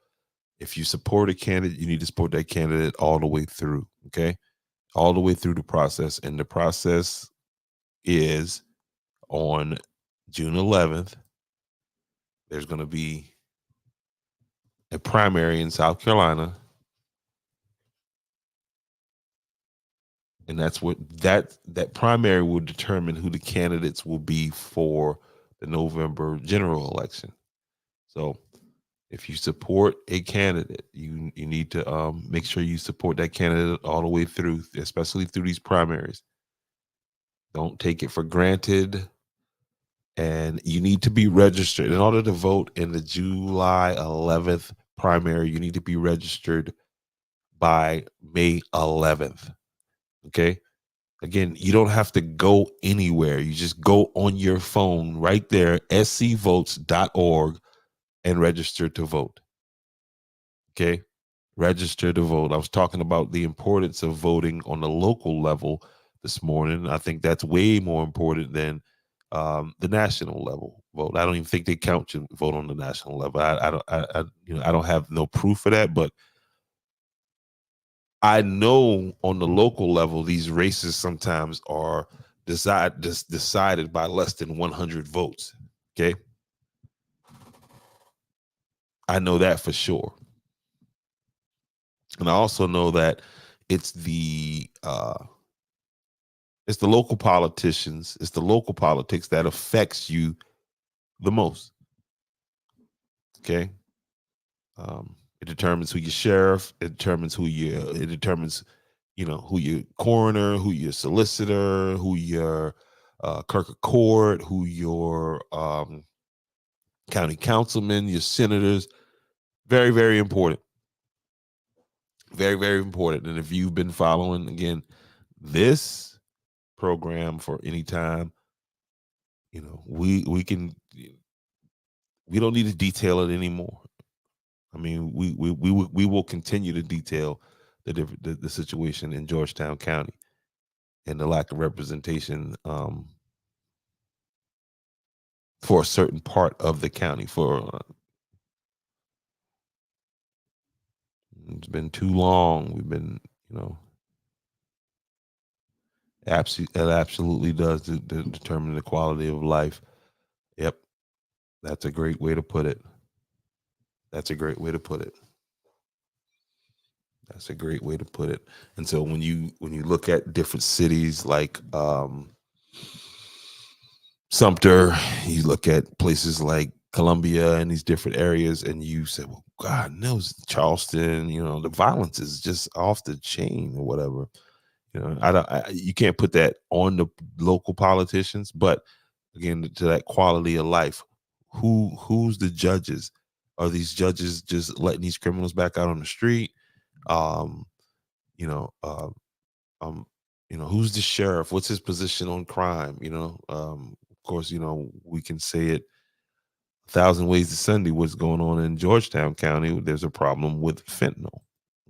If you support a candidate, you need to support that candidate all the way through. Okay, all the way through the process, and the process is on June 11th. There's going to be a primary in South Carolina, and that's what that primary will determine who the candidates will be for the November general election. So if you support a candidate, you need to make sure you support that candidate all the way through, especially through these primaries. Don't take it for granted. And you need to be registered in order to vote in the July 11th primary. You need to be registered by May 11th. Okay. Again, you don't have to go anywhere. You just go on your phone right there, scvotes.org, and register to vote. Okay. Register to vote. I was talking about the importance of voting on the local level this morning. I think that's way more important than the national level vote. I don't even think they count you vote on the national level. I don't have no proof for that, but I know on the local level, these races sometimes are decided by less than 100 votes. Okay. I know that for sure. And I also know that it's the local politicians, it's the local politics that affects you the most. Okay. It determines who your sheriff, it determines who your coroner, who your solicitor, who your clerk of court, who your county councilman, your senators. Very, very important. Very, very important. And if you've been following, again, this program for any time, we don't need to detail it anymore. I mean, we will continue to detail the situation in Georgetown County and the lack of representation for a certain part of the county. It's been too long. We've been, it absolutely does determine the quality of life. Yep, that's a great way to put it. That's a great way to put it. That's a great way to put it. And so when you look at different cities like Sumter, you look at places like Columbia and these different areas, and you say, well, God knows Charleston, the violence is just off the chain or whatever. You can't put that on the local politicians, but again, to that quality of life, who's the judges? Are these judges just letting these criminals back out on the street? Um, you know, uh, who's the sheriff? What's his position on crime? Of course, we can say it a thousand ways to Sunday. What's going on in Georgetown County? There's a problem with fentanyl.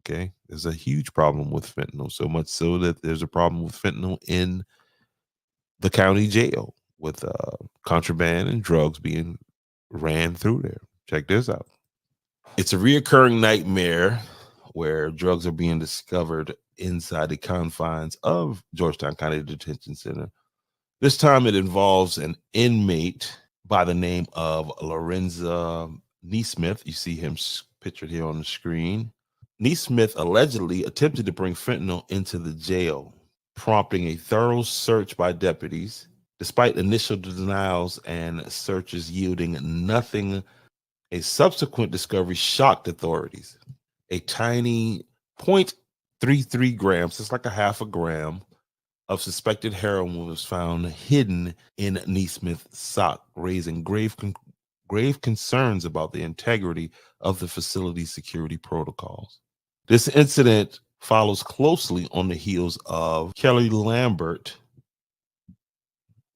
Okay, there's a huge problem with fentanyl, so much so that there's a problem with fentanyl in the county jail with contraband and drugs being ran through there. Check this out. It's a reoccurring nightmare where drugs are being discovered inside the confines of Georgetown County Detention Center. This time it involves an inmate by the name of Lorenza Neesmith. You see him pictured here on the screen. Neesmith allegedly attempted to bring fentanyl into the jail, prompting a thorough search by deputies. Despite initial denials and searches yielding nothing, a subsequent discovery shocked authorities. A tiny 0.33 grams, it's like a half a gram, of suspected heroin was found hidden in Neesmith's sock, raising grave concerns about the integrity of the facility's security protocols. This incident follows closely on the heels of Kelly Lambert,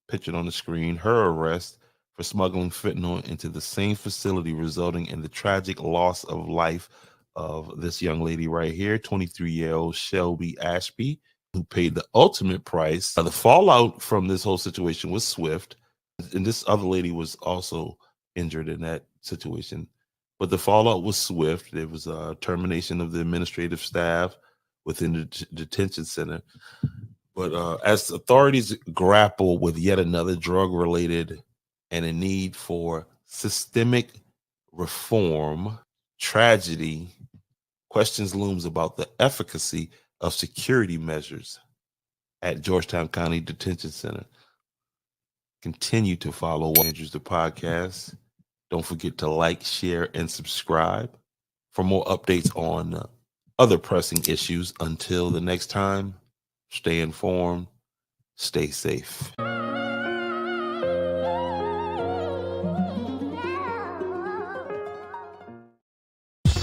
pictured on the screen, her arrest for smuggling fentanyl into the same facility, resulting in the tragic loss of life of this young lady right here, 23-year-old Shelby Ashby, who paid the ultimate price. The fallout from this whole situation was swift, and this other lady was also injured in that situation. But the fallout was swift. There was a termination of the administrative staff within the detention center. But as authorities grapple with yet another drug-related and a need for systemic reform, tragedy, questions looms about the efficacy of security measures at Georgetown County Detention Center. Continue to follow Andrews the podcast. Don't forget to like, share, and subscribe for more updates on other pressing issues. Until the next time, stay informed, stay safe.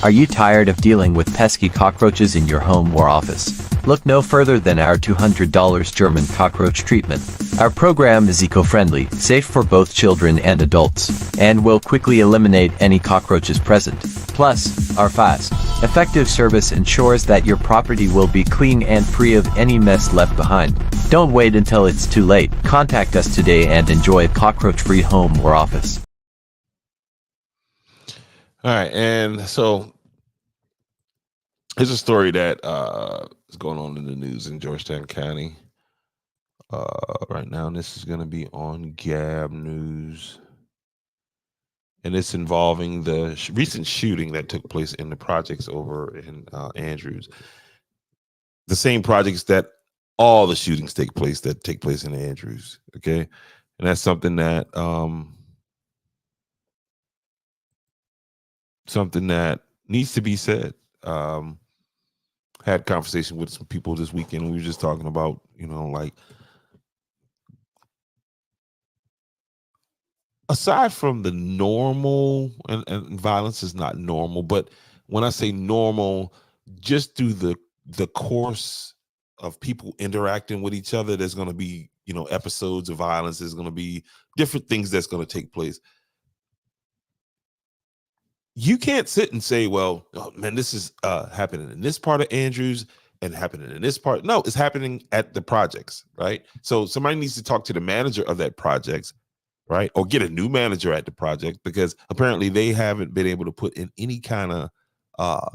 Are you tired of dealing with pesky cockroaches in your home or office? Look no further than our $200 German cockroach treatment. Our program is eco-friendly, safe for both children and adults, and will quickly eliminate any cockroaches present. Plus, our fast, effective service ensures that your property will be clean and free of any mess left behind. Don't wait until it's too late. Contact us today and enjoy a cockroach-free home or office. All right, and so here's a story that is going on in the news in Georgetown County right now. And this is going to be on Gab News, and it's involving the recent shooting that took place in the projects over in Andrews. The same projects that all the shootings take place in Andrews. Okay, and that's something that needs to be said. Had conversation with some people this weekend. We were just talking about, like, aside from the normal, and violence is not normal, but when I say normal, just through the course of people interacting with each other, there's going to be, episodes of violence. There's going to be different things that's going to take place. You can't sit and say, well, oh, man, this is happening in this part of Andrews and happening in this part. No, it's happening at the projects, right? So somebody needs to talk to the manager of that projects, right? Or get a new manager at the project, because apparently they haven't been able to put in any kind of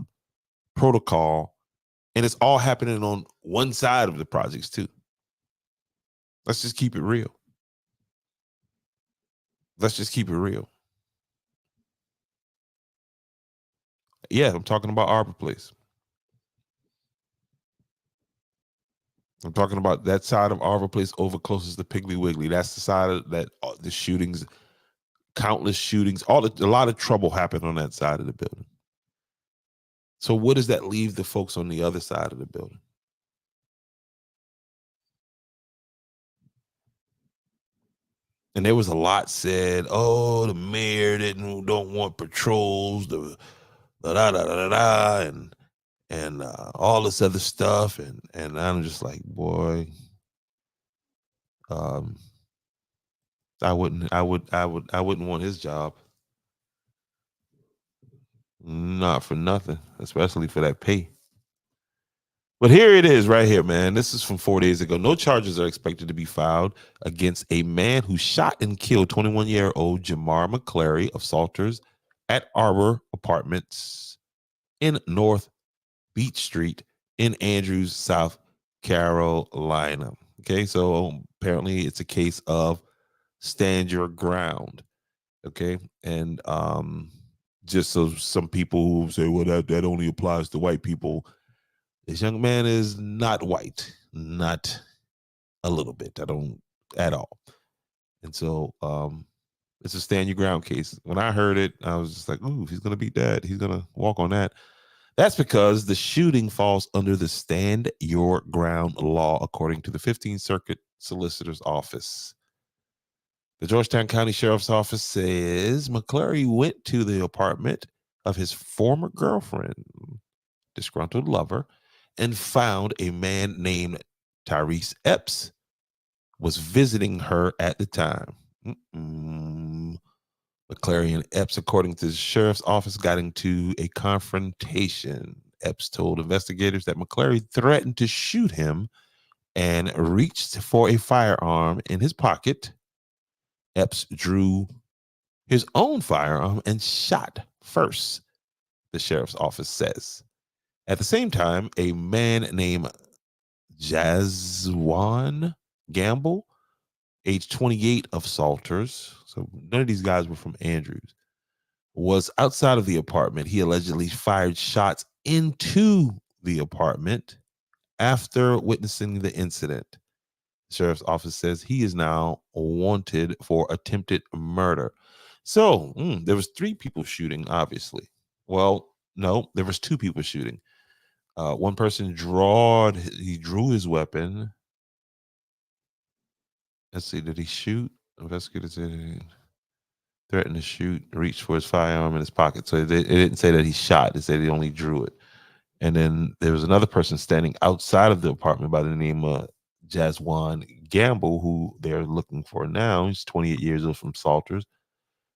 protocol, and it's all happening on one side of the projects too. Let's just keep it real. Yeah, I'm talking about Arbor Place. I'm talking about that side of Arbor Place over closest to Piggly Wiggly. That's the side of that the shootings, countless shootings, a lot of trouble happened on that side of the building. So what does that leave the folks on the other side of the building? And there was a lot said, oh, the mayor don't want patrols, the da da da da da, and all this other stuff, and I'm just like, boy, I wouldn't want his job, not for nothing, especially for that pay. But here it is right here, man. This is from 4 days ago. No charges are expected to be filed against a man who shot and killed 21-year-old Jamar McClary of Salters at Arbor Apartments in North Beach Street in Andrews, South Carolina. Okay, so apparently it's a case of stand your ground. Okay, and just so some people who say, well, that only applies to white people. This young man is not white, not a little bit. I don't at all. And so it's a stand your ground case. When I heard it, I was just like, ooh, he's going to beat that. He's going to walk on that. That's because the shooting falls under the Stand Your Ground law, according to the 15th Circuit Solicitor's Office. The Georgetown County Sheriff's Office says McCleary went to the apartment of his former girlfriend, disgruntled lover, and found a man named Tyrese Epps was visiting her at the time. McCleary and Epps, according to the sheriff's office, got into a confrontation. Epps told investigators that McCleary threatened to shoot him and reached for a firearm in his pocket. Epps drew his own firearm and shot first, the sheriff's office says. At the same time, a man named Jazwan Gamble, age 28, of Salters, so none of these guys were from Andrews, was outside of the apartment. He allegedly fired shots into the apartment after witnessing the incident. The sheriff's office says he is now wanted for attempted murder. So there was 3 people shooting, obviously. Well, no, there was 2 people shooting. One person drew his weapon. Let's see, did he shoot? Investigators said he threatened to shoot, reached for his firearm in his pocket. So it didn't say that he shot. It said he only drew it. And then there was another person standing outside of the apartment by the name of Jazwan Gamble, who they're looking for now. He's 28 years old, from Salters.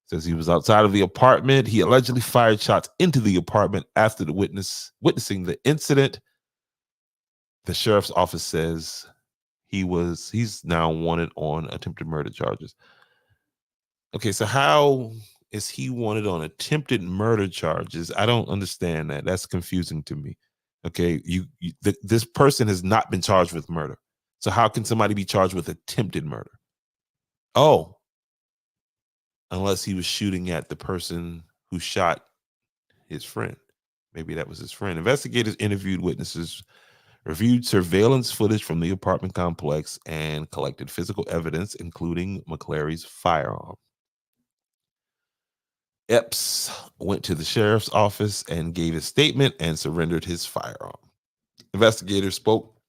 Says he was outside of the apartment. He allegedly fired shots into the apartment after witnessing the incident. The sheriff's office says he's now wanted on attempted murder charges. Okay, so how is he wanted on attempted murder charges? I don't understand that. That's confusing to me. Okay, this person has not been charged with murder. So how can somebody be charged with attempted murder? Oh, unless he was shooting at the person who shot his friend. Maybe that was his friend. Investigators interviewed witnesses, reviewed surveillance footage from the apartment complex, and collected physical evidence, including McCleary's firearm. Epps went to the sheriff's office and gave a statement and surrendered his firearm. Investigators spoke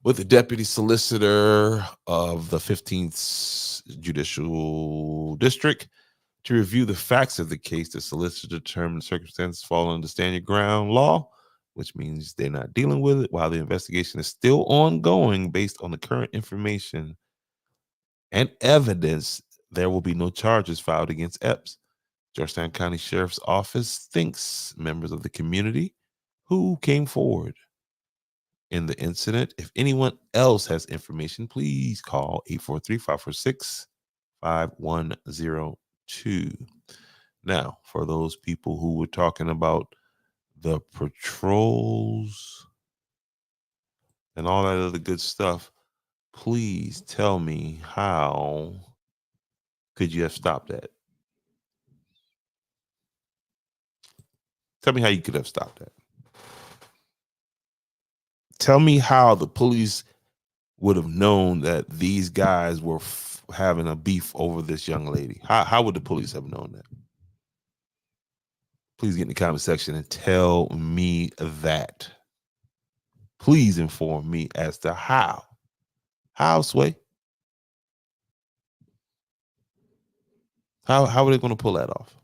with the deputy solicitor of the 15th Judicial District to review the facts of the case. The solicitor determined circumstances fall under Stand Your Ground law, which means they're not dealing with it while the investigation is still ongoing. Based on the current information and evidence, there will be no charges filed against Epps. Georgetown County Sheriff's Office thanks members of the community who came forward in the incident. If anyone else has information, please call 843-546-5102. Now, for those people who were talking about the patrols and all that other good stuff, please tell me, how could you have stopped that? Tell me how you could have stopped that. Tell me how the police would have known that these guys were having a beef over this young lady. How would the police have known that? Please get in the comment section and tell me that. Please inform me as to how. How, Sway? How are they going to pull that off?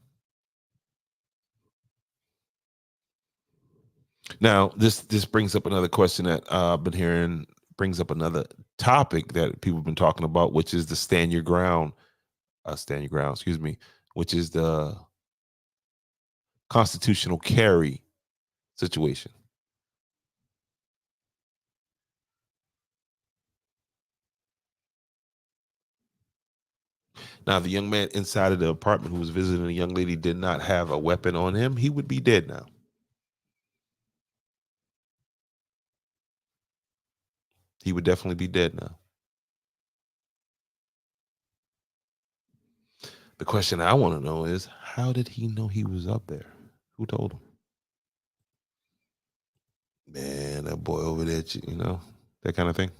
Now, this brings up another question that I've been hearing, brings up another topic that people have been talking about, which is the stand your ground, which is the constitutional carry situation. Now, the young man inside of the apartment who was visiting a young lady did not have a weapon on him. He would be dead now. He would definitely be dead now. The question I want to know is, how did he know he was up there? Who told him? Man, that boy over there, that kind of thing.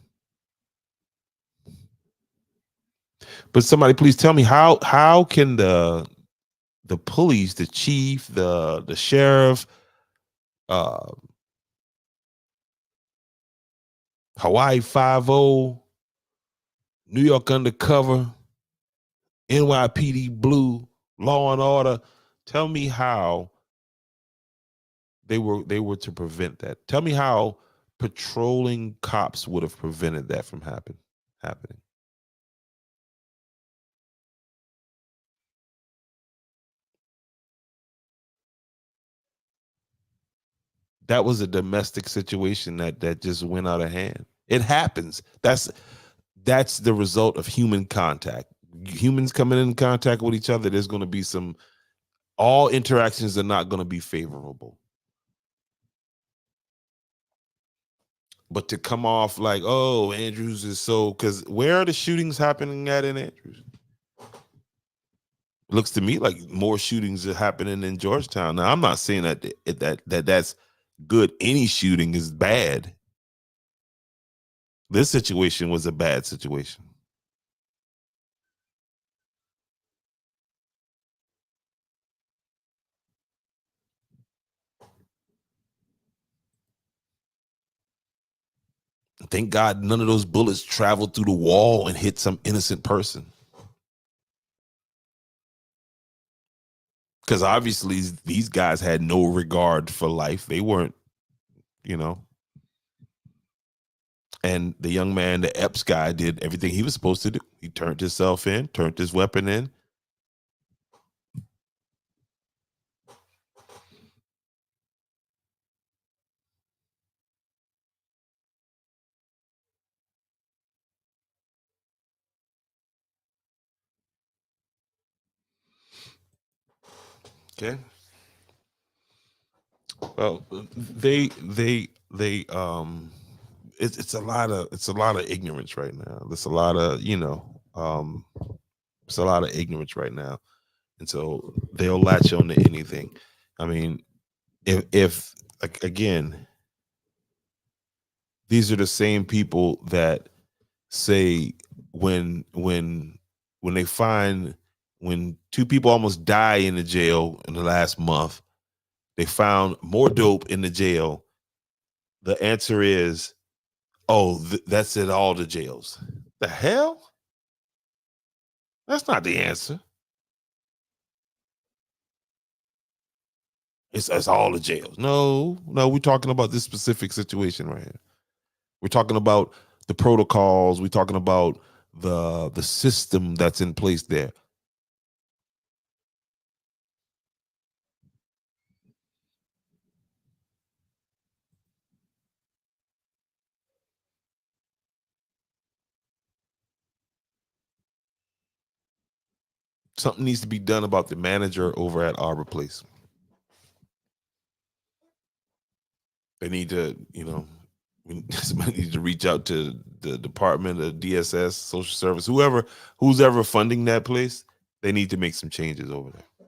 But somebody please tell me, how can the police, the chief, the sheriff, uh, Hawaii 5-0, New York Undercover, NYPD Blue, Law and Order. Tell me how they were to prevent that. Tell me how patrolling cops would have prevented that from happening. That was a domestic situation that just went out of hand. It happens. That's the result of human contact. Humans coming in contact with each other, there's going to be all interactions are not going to be favorable. But to come off like, oh, Andrews is so, because where are the shootings happening at in Andrews? It looks to me like more shootings are happening in Georgetown. Now, I'm not saying that's good. Any shooting is bad. This situation was a bad situation. Thank God none of those bullets traveled through the wall and hit some innocent person. Because obviously these guys had no regard for life. They weren't, you know. And the young man, the Epps guy, did everything he was supposed to do. He turned himself in, turned his weapon in. Okay. Well, they it's a lot of ignorance right now. There's a lot of, it's a lot of ignorance right now. And so they'll latch on to anything. I mean, if like, again, these are the same people that say when they find when two people almost die in the jail in the last month, they found more dope in the jail. The answer is, oh, that's at all the jails. The hell? That's not the answer. It's all the jails. No, we're talking about this specific situation right here. We're talking about the protocols. We're talking about the system that's in place there. Something needs to be done about the manager over at Arbor Place. They need to, somebody needs to reach out to the Department of DSS, Social Service, who's ever funding that place. They need to make some changes over there.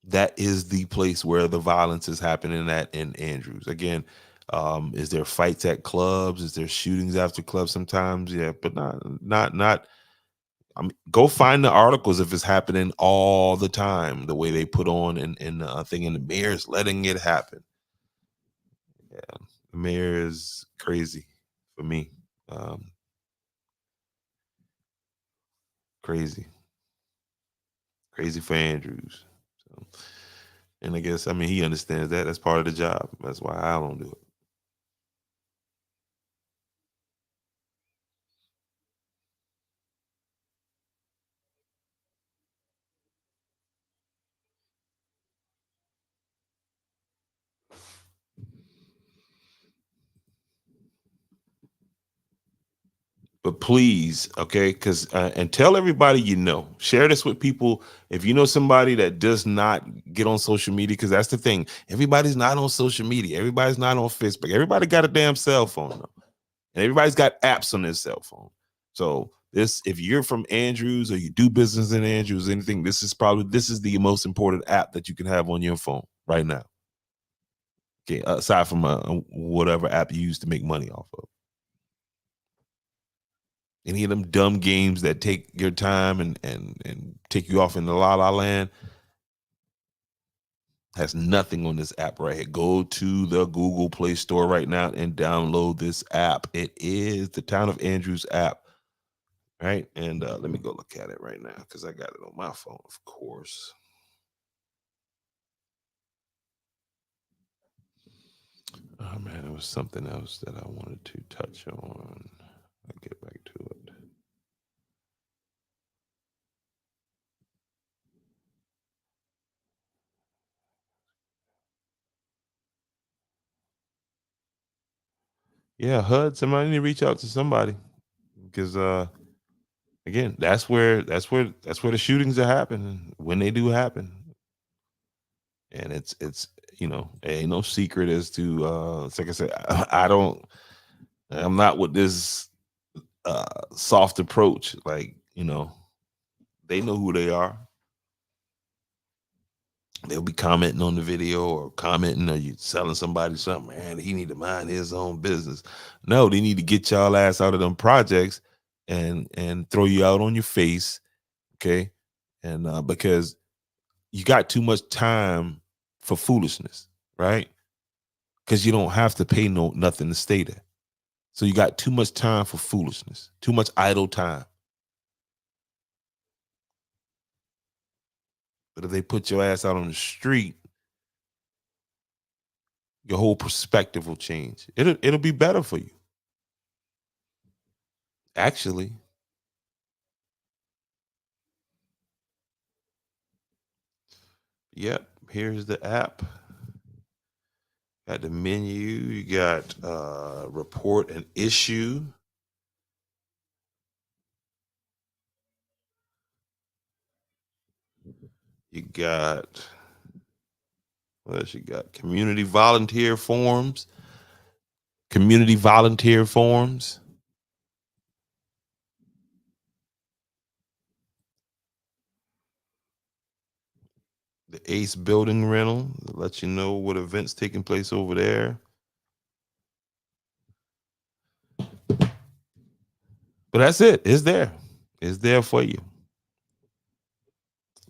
That is the place where the violence is happening at in Andrews. Again, is there fights at clubs? Is there shootings after clubs sometimes? Yeah, but not. I mean, go find the articles if it's happening all the time, the way they put on in the thing, and the mayor's letting it happen. Yeah, the mayor is crazy for me. Um, crazy for Andrews. So, and I guess, I mean, he understands that. That's part of the job. That's why I don't do it. But please, okay, because and tell everybody share this with people. If you know somebody that does not get on social media, because that's the thing, everybody's not on social media, everybody's not on Facebook, everybody got a damn cell phone though, and everybody's got apps on their cell phone. So if you're from Andrews or you do business in Andrews, anything, this is the most important app that you can have on your phone right now. Okay, aside from whatever app you use to make money off of. Any of them dumb games that take your time and take you off in the la la land, Has nothing on this app right here. Go to the Google Play Store right now and download this app. It is the Town of Andrews app, right? And let me go look at it right now because I got it on my phone, of course. Oh man, it was something else that I wanted to touch on. I'll get back to it. Yeah, HUD, somebody need to reach out to somebody because again, that's where the shootings are happening when they do happen. And it's it ain't no secret as to it's like I said, I'm not with this soft approach. Like, they know who they are. They'll be commenting on the video or commenting, or you selling somebody something, man, he need to mind his own business. No, they need to get y'all ass out of them projects and throw you out on your face, okay? And because you got too much time for foolishness, right? Because you don't have to pay nothing to stay there. So you got too much time for foolishness, too much idle time. But if they put your ass out on the street, your whole perspective will change. It'll be better for you. Actually, yep. Here's the app. Got the menu. You got report and issue. You got what else? You got community volunteer forms. Community volunteer forms. The Ace Building rental. Let you know what events taking place over there. But that's it. It's there. It's there for you.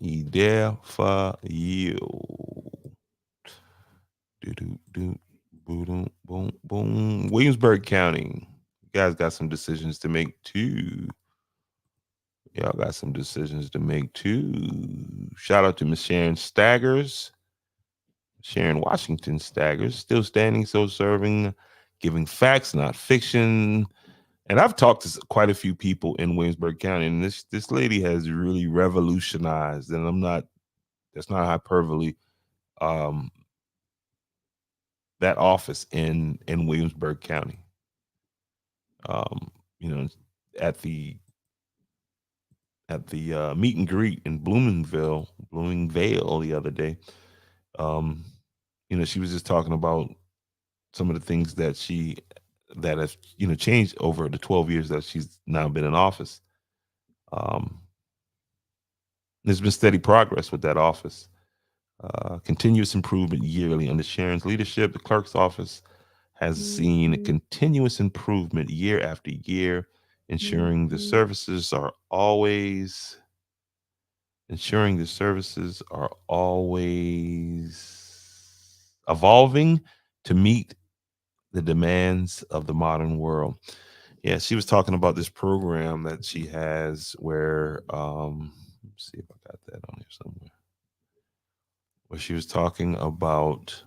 It's there for you. Do do do boom boom boom. Williamsburg County. You guys got some decisions to make too. Y'all got some decisions to make too. Shout out to Miss Sharon Staggers. Sharon Washington Staggers. Still standing, so serving, giving facts, not fiction. And I've talked to quite a few people in Williamsburg County, and this lady has really revolutionized. And that's not hyperbole. Um, that office in Williamsburg County. Um, you know, at the meet and greet in Bloomingvale the other day. Um, she was just talking about some of the things that have changed over the 12 years that she's now been in office. Um, there's been steady progress with that office. Continuous improvement yearly under Sharon's leadership. The clerk's office has seen continuous improvement year after year, ensuring the services are always evolving to meet the demands of the modern world. Yeah, she was talking about this program that she has where let's see if I got that on here somewhere. Where she was talking about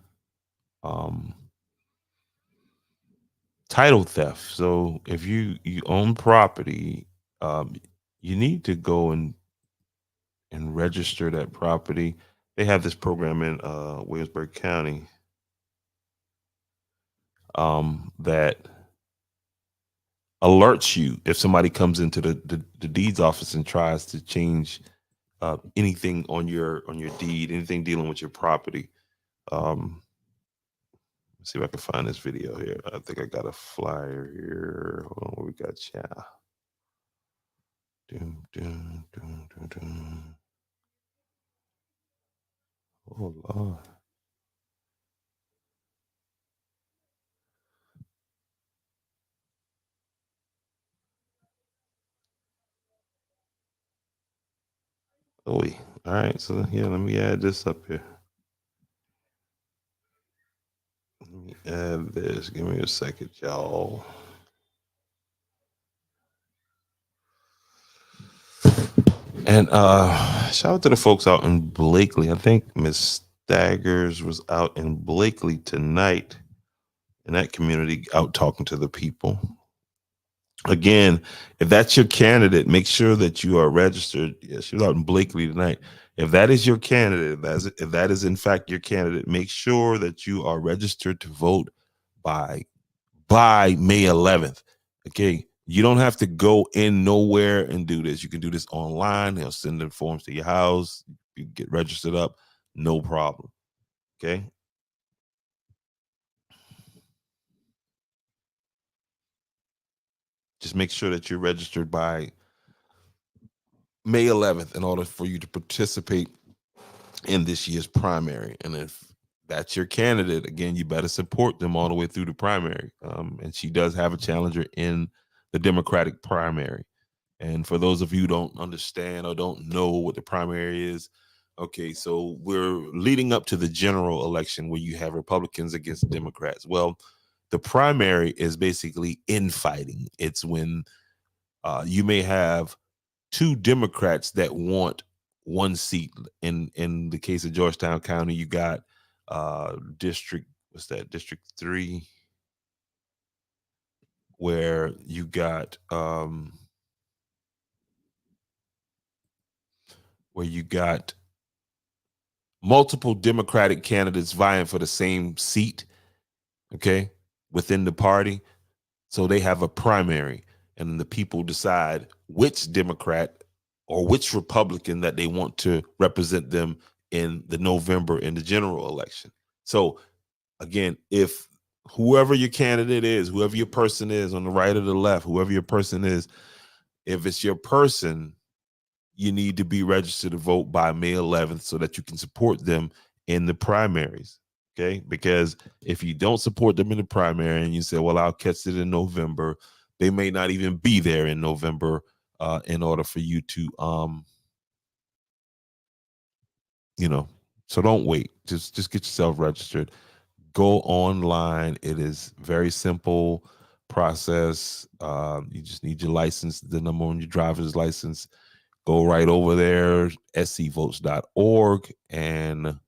um title theft. So if you own property, um you need to go and register that property. They have this program in Williamsburg County that alerts you if somebody comes into the deeds office and tries to change anything on your deed, anything dealing with your property. Um, let's see if I can find this video here. I think I got a flyer here. Hold on, what we got? Yeah. Dun, dun, dun, dun, dun. Oh Lord. Oh, all right. So yeah, let me add this up here. add this. Give me a second, y'all. And shout out to the folks out in Blakely. I think Miss Staggers was out in Blakely tonight in that community, out talking to the people. Again, if that's your candidate, make sure that you are registered. Yeah, she was out in Blakely tonight. If that is your candidate, if that is in fact your candidate, make sure that you are registered to vote by May 11th. Okay. You don't have to go in nowhere and do this. You can do this online. They'll send the forms to your house. You get registered up. No problem. Okay. Just make sure that you're registered by May 11th in order for you to participate in this year's primary. And if that's your candidate, again, you better support them all the way through the primary. And she does have a challenger in the Democratic primary. And for those of you who don't understand or don't know what the primary is, okay, so we're leading up to the general election where you have Republicans against Democrats. Well, the primary is basically infighting. It's when you may have two Democrats that want one seat. In the case of Georgetown County, you got district, what's that, District 3, where you got multiple Democratic candidates vying for the same seat, okay, within the party. So they have a primary, and the people decide which Democrat or which Republican that they want to represent them in the November in the general election. So again, if whoever your candidate is, whoever your person is on the right or the left, whoever your person is, if it's your person, you need to be registered to vote by May 11th so that you can support them in the primaries. Okay. Because if you don't support them in the primary and you say, well, I'll catch it in November, they may not even be there in November in order for you to, so don't wait. Just get yourself registered. Go online. It is very simple process. You just need your license, the number on your driver's license. Go right over there, scvotes.org, and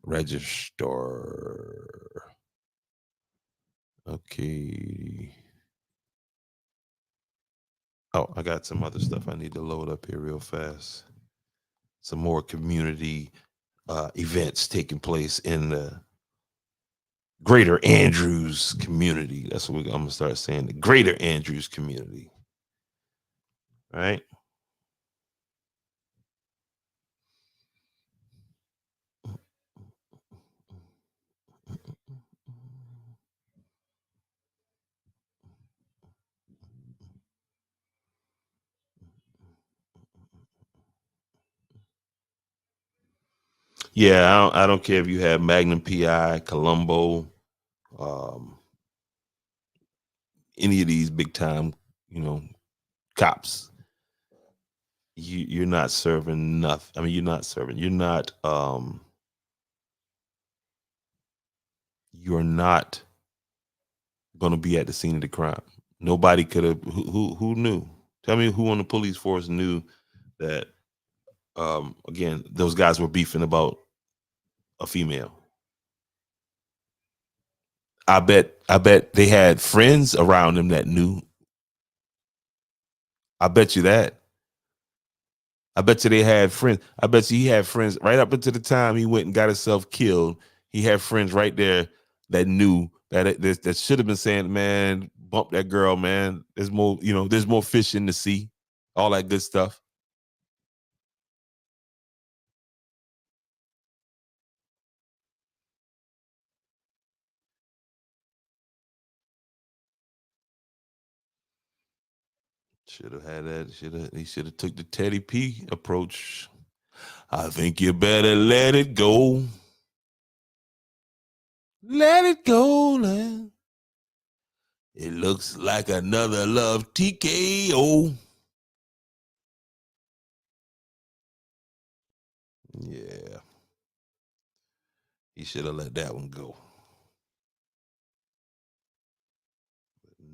register. Okay. Oh, I got some other stuff I need to load up here real fast. Some more community events taking place in the Greater Andrews community. That's what I'm going to start saying, the Greater Andrews community. All right. Yeah, I don't care if you have Magnum PI, Colombo, um, any of these big time, cops. You're not serving nothing. I mean, you're not serving. You're not going to be at the scene of the crime. Nobody could have. Who knew? Tell me who on the police force knew that. Again, those guys were beefing about a female. I bet they had friends around them that knew. I bet you that. I bet you they had friends. I bet you he had friends right up until the time he went and got himself killed. He had friends right there that knew that should have been saying, "Man, bump that girl, man. There's more, there's more fish in the sea." All that good stuff. Should have had that. He should have took the Teddy P approach. I think you better let it go. Let it go, man. It looks like another love TKO. Yeah. He should have let that one go.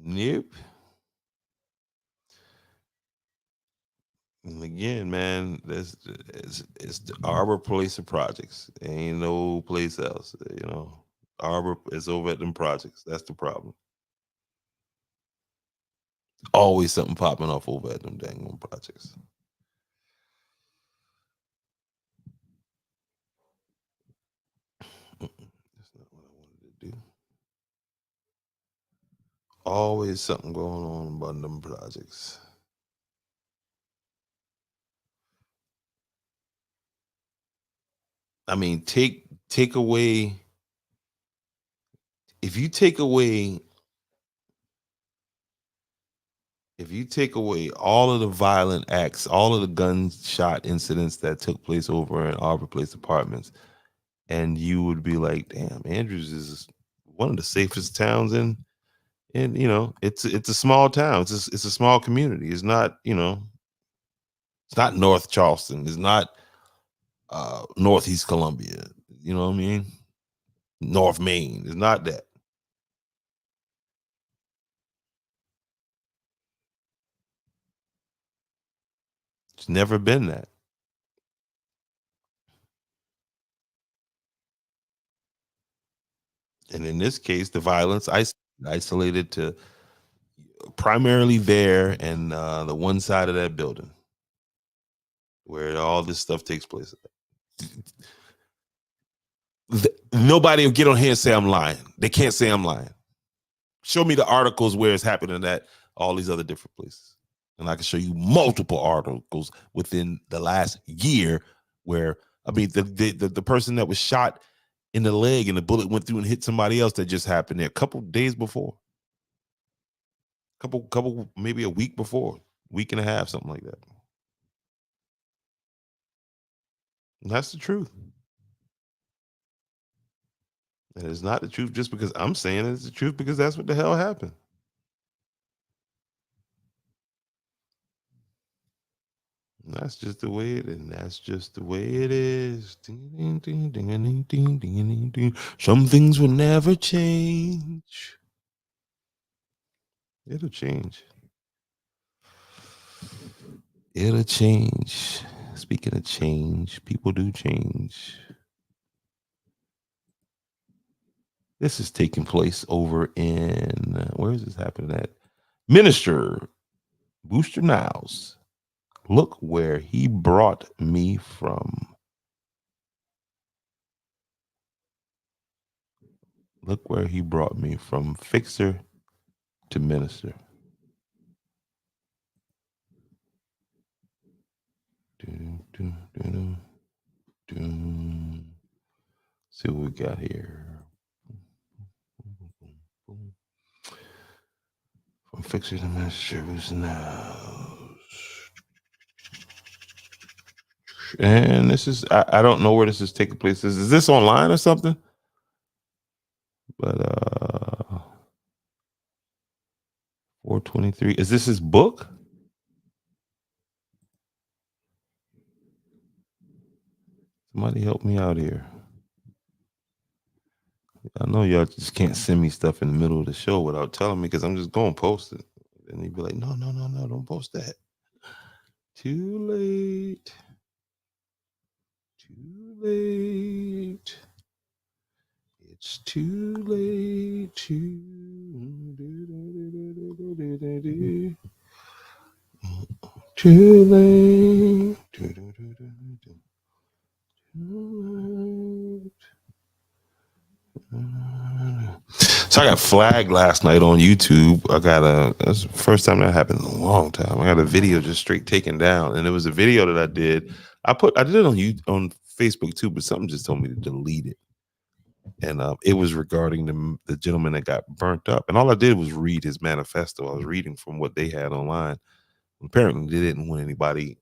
Nope. And again, man, it's the Arbor Place of Projects. Ain't no place else. Arbor is over at them projects. That's the problem. Always something popping off over at them dang on projects. That's not what I wanted to do. Always something going on about them projects. I mean, take away if you take away if you take away all of the violent acts, all of the gunshot incidents that took place over in Arbor Place Apartments, and you would be like, "Damn, Andrews is one of the safest towns in it's a small town. It's a small community. It's not it's not North Charleston. It's not Northeast Columbia. You know what I mean? North Maine. It's not that. It's never been that. And in this case, the violence isolated to primarily there and the one side of that building where all this stuff takes place. Nobody will get on here and say I'm lying. They can't say I'm lying. Show me the articles where it's happening at all these other different places. And I can show you multiple articles within the last year where, I mean, the person that was shot in the leg and the bullet went through and hit somebody else that just happened there a couple days before. Couple, maybe a week before, week and a half, something like that. And that's the truth. And it's not the truth just because I'm saying it. It's the truth because that's what the hell happened. And that's just the way it is. And that's just the way it is. Ding, ding, ding, ding, ding, ding, ding, ding, ding. Some things will never change. It'll change. It'll change. Speaking of change, people do change. This is taking place over in where is this happening at? Minister Booster Niles. Look where he brought me from. Look where he brought me from fixer to minister. See what we got here. From fixer to minister now. And this is I don't know where this is taking place. Is this online or something? But 423. Is this his book? Somebody help me out here. I know y'all just can't send me stuff in the middle of the show without telling me because I'm just going to post it. And you'd be like, no, don't post that. Too late. Too late. It's too late. Too late. So I got flagged last night on YouTube. That's the first time that happened in a long time. I got a video just straight taken down, and it was a video that I did. I did it on Facebook too, but something just told me to delete it. And it was regarding the gentleman that got burnt up, and all I did was read his manifesto. I was reading from what they had online. Apparently, they didn't want anybody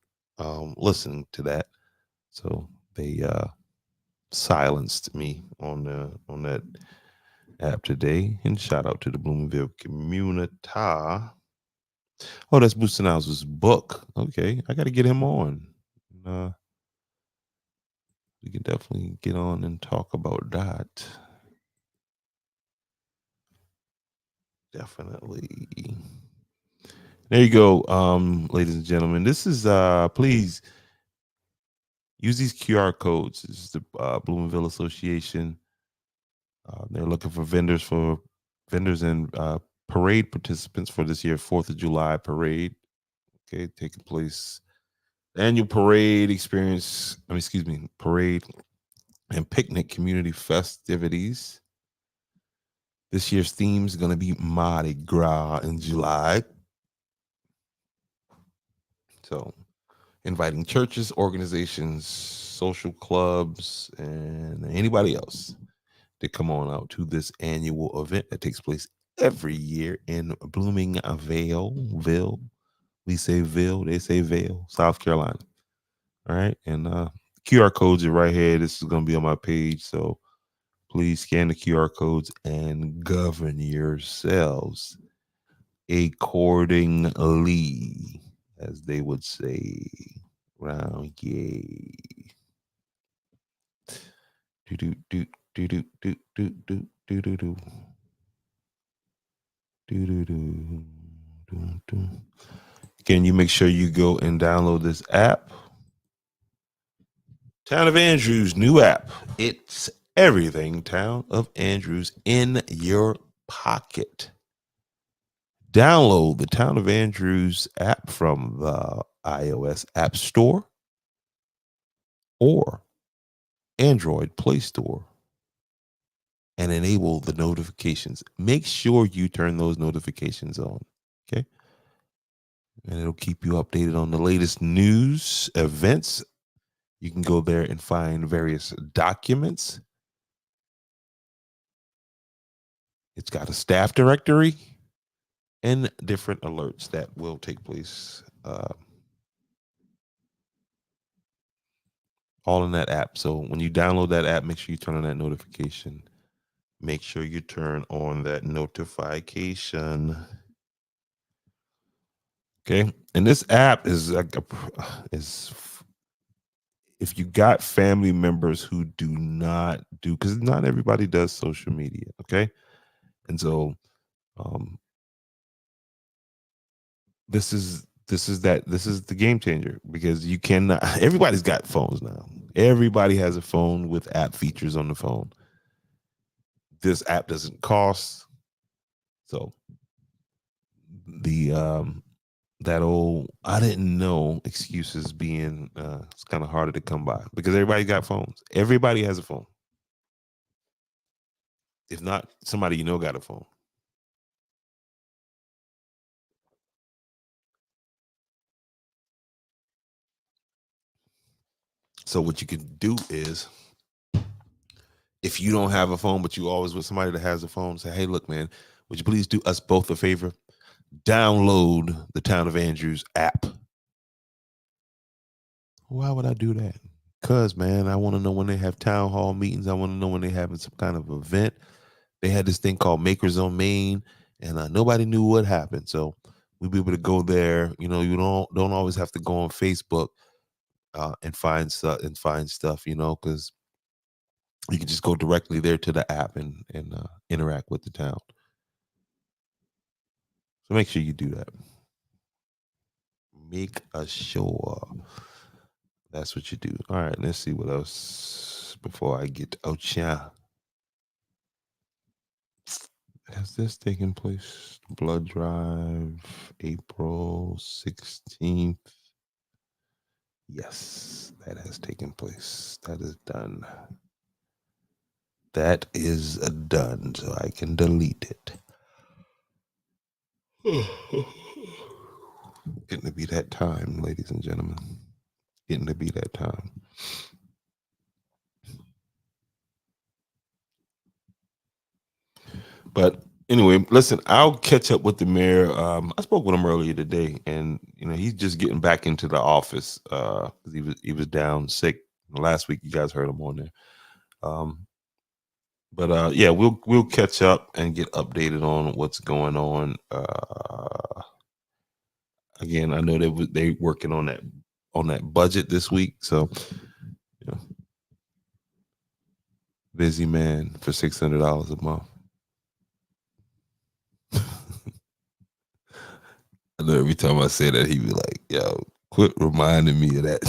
listening to that, so they silenced me on that app today. And shout out to the Bloomingville community. Oh, that's Booster Niles' book. Okay, I got to get him on. We can definitely get on and talk about that. Definitely. There you go, ladies and gentlemen. This is please use these QR codes. This is the Bloomingville Association. They're looking for vendors and parade participants for this year 4th of July parade. Okay, taking place annual parade experience. Parade and picnic community festivities. This year's theme is going to be Mardi Gras in July. So, inviting churches, organizations, social clubs, and anybody else to come on out to this annual event that takes place every year in Bloomingville. We say Ville, they say Vale, South Carolina. All right. And QR codes are right here. This is going to be on my page. So please scan the QR codes and govern yourselves accordingly, as they would say round yay. Do do do do do do do do do do do do do do. Again, you make sure you go and download this app. Town of Andrews new app. It's everything Town of Andrews in your pocket. Download the Town of Andrews app from the iOS App Store or Android Play Store and enable the notifications. Make sure you turn those notifications on. Okay. And it'll keep you updated on the latest news, events. You can go there and find various documents. It's got a staff directory and different alerts that will take place all in that app. So when you download that app, make sure you turn on that notification. Make sure you turn on that notification. Okay. And this app is like if you got family members who do not do, because not everybody does social media. Okay. And so this is the game changer, because you cannot, everybody's got phones now. Everybody has a phone with app features on the phone. This app doesn't cost. So the that old I didn't know excuses being it's kind of harder to come by, because everybody got phones. Everybody has a phone. If not, somebody you know got a phone. So what you can do is, if you don't have a phone, but you always with somebody that has a phone, say, hey, look, man, would you please do us both a favor? Download the Town of Andrews app. Why would I do that? Because, man, I want to know when they have town hall meetings. I want to know when they're having some kind of event. They had this thing called Makers on Main, and nobody knew what happened. So we'll be able to go there. You know, you don't always have to go on Facebook and find stuff, you know, because you can just go directly there to the app and interact with the town. So make sure you do that. Make sure that's what you do. All right, let's see what else before I get out here. Has this taken place? Blood drive, April 16th. Yes, that has taken place. That is done. That is done, so I can delete it. Getting to be that time, ladies and gentlemen. Getting to be that time. But anyway, listen, I'll catch up with the mayor. I spoke with him earlier today, and you know he's just getting back into the office because he was down sick last week. You guys heard him on there. But yeah, we'll catch up and get updated on what's going on. Again, I know they working on that budget this week, so you know, busy man for $600 a month. I know every time I say that, he be like, yo, quit reminding me of that.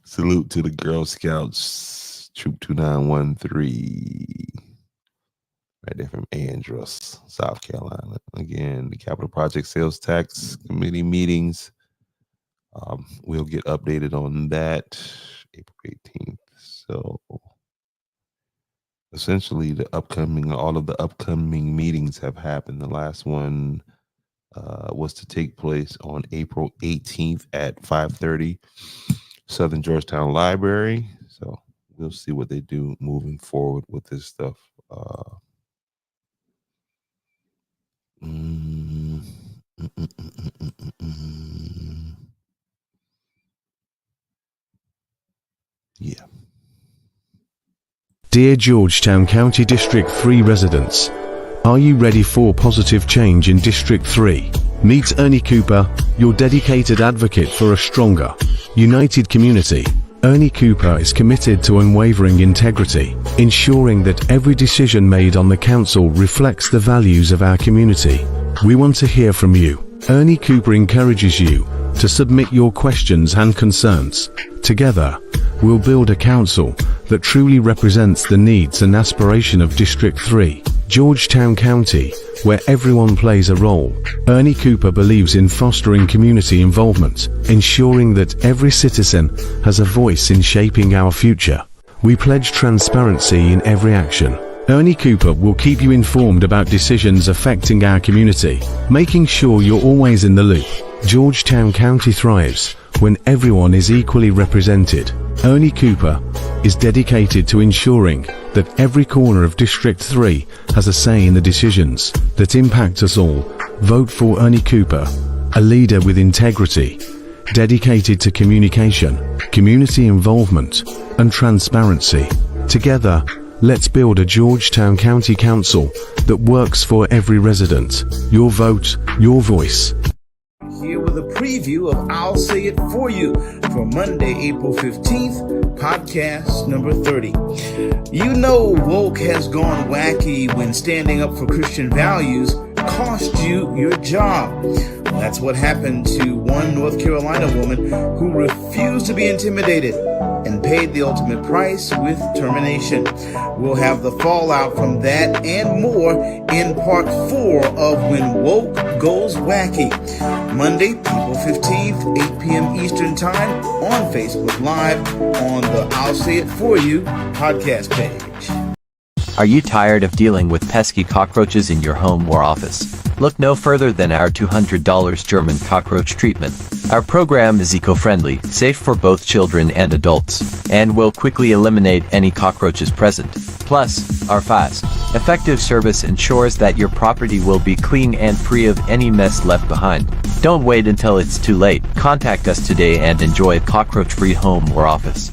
Salute to the Girl Scouts, Troop 2913. Right there from Andros, South Carolina. Again, the Capital Project Sales Tax Committee meetings. We'll get updated on that April 18th. So essentially all of the upcoming meetings have happened. The last one was to take place on April 18th at 5:30, Southern Georgetown Library. So we'll see what they do moving forward with this stuff. Yeah. Dear Georgetown County District 3 residents, are you ready for positive change in District 3? Meet Ernie Cooper, your dedicated advocate for a stronger, united community. Ernie Cooper is committed to unwavering integrity, ensuring that every decision made on the council reflects the values of our community. We want to hear from you. Ernie Cooper encourages you to submit your questions and concerns. Together, we'll build a council that truly represents the needs and aspiration of District 3, Georgetown County, where everyone plays a role. Ernie Cooper believes in fostering community involvement, ensuring that every citizen has a voice in shaping our future. We pledge transparency in every action. Ernie Cooper will keep you informed about decisions affecting our community, making sure you're always in the loop. Georgetown County thrives when everyone is equally represented. Ernie Cooper is dedicated to ensuring that every corner of District 3 has a say in the decisions that impact us all. Vote for Ernie Cooper, a leader with integrity, dedicated to communication, community involvement, and transparency. Together, let's build a Georgetown County Council that works for every resident. Your vote, your voice. Here with a preview of I'll Say It For You for Monday, April 15th, podcast number 30. You know woke has gone wacky when standing up for Christian values cost you your job. That's what happened to one North Carolina woman who refused to be intimidated and paid the ultimate price with termination. We'll have the fallout from that and more in part 4 of When Woke Goes Wacky. Monday, April 15th, 8 p.m. Eastern Time on Facebook Live on the I'll Say It For You podcast page. Are you tired of dealing with pesky cockroaches in your home or office? Look no further than our $200 German cockroach treatment. Our program is eco-friendly, safe for both children and adults, and will quickly eliminate any cockroaches present. Plus, our fast, effective service ensures that your property will be clean and free of any mess left behind. Don't wait until it's too late. Contact us today and enjoy a cockroach-free home or office.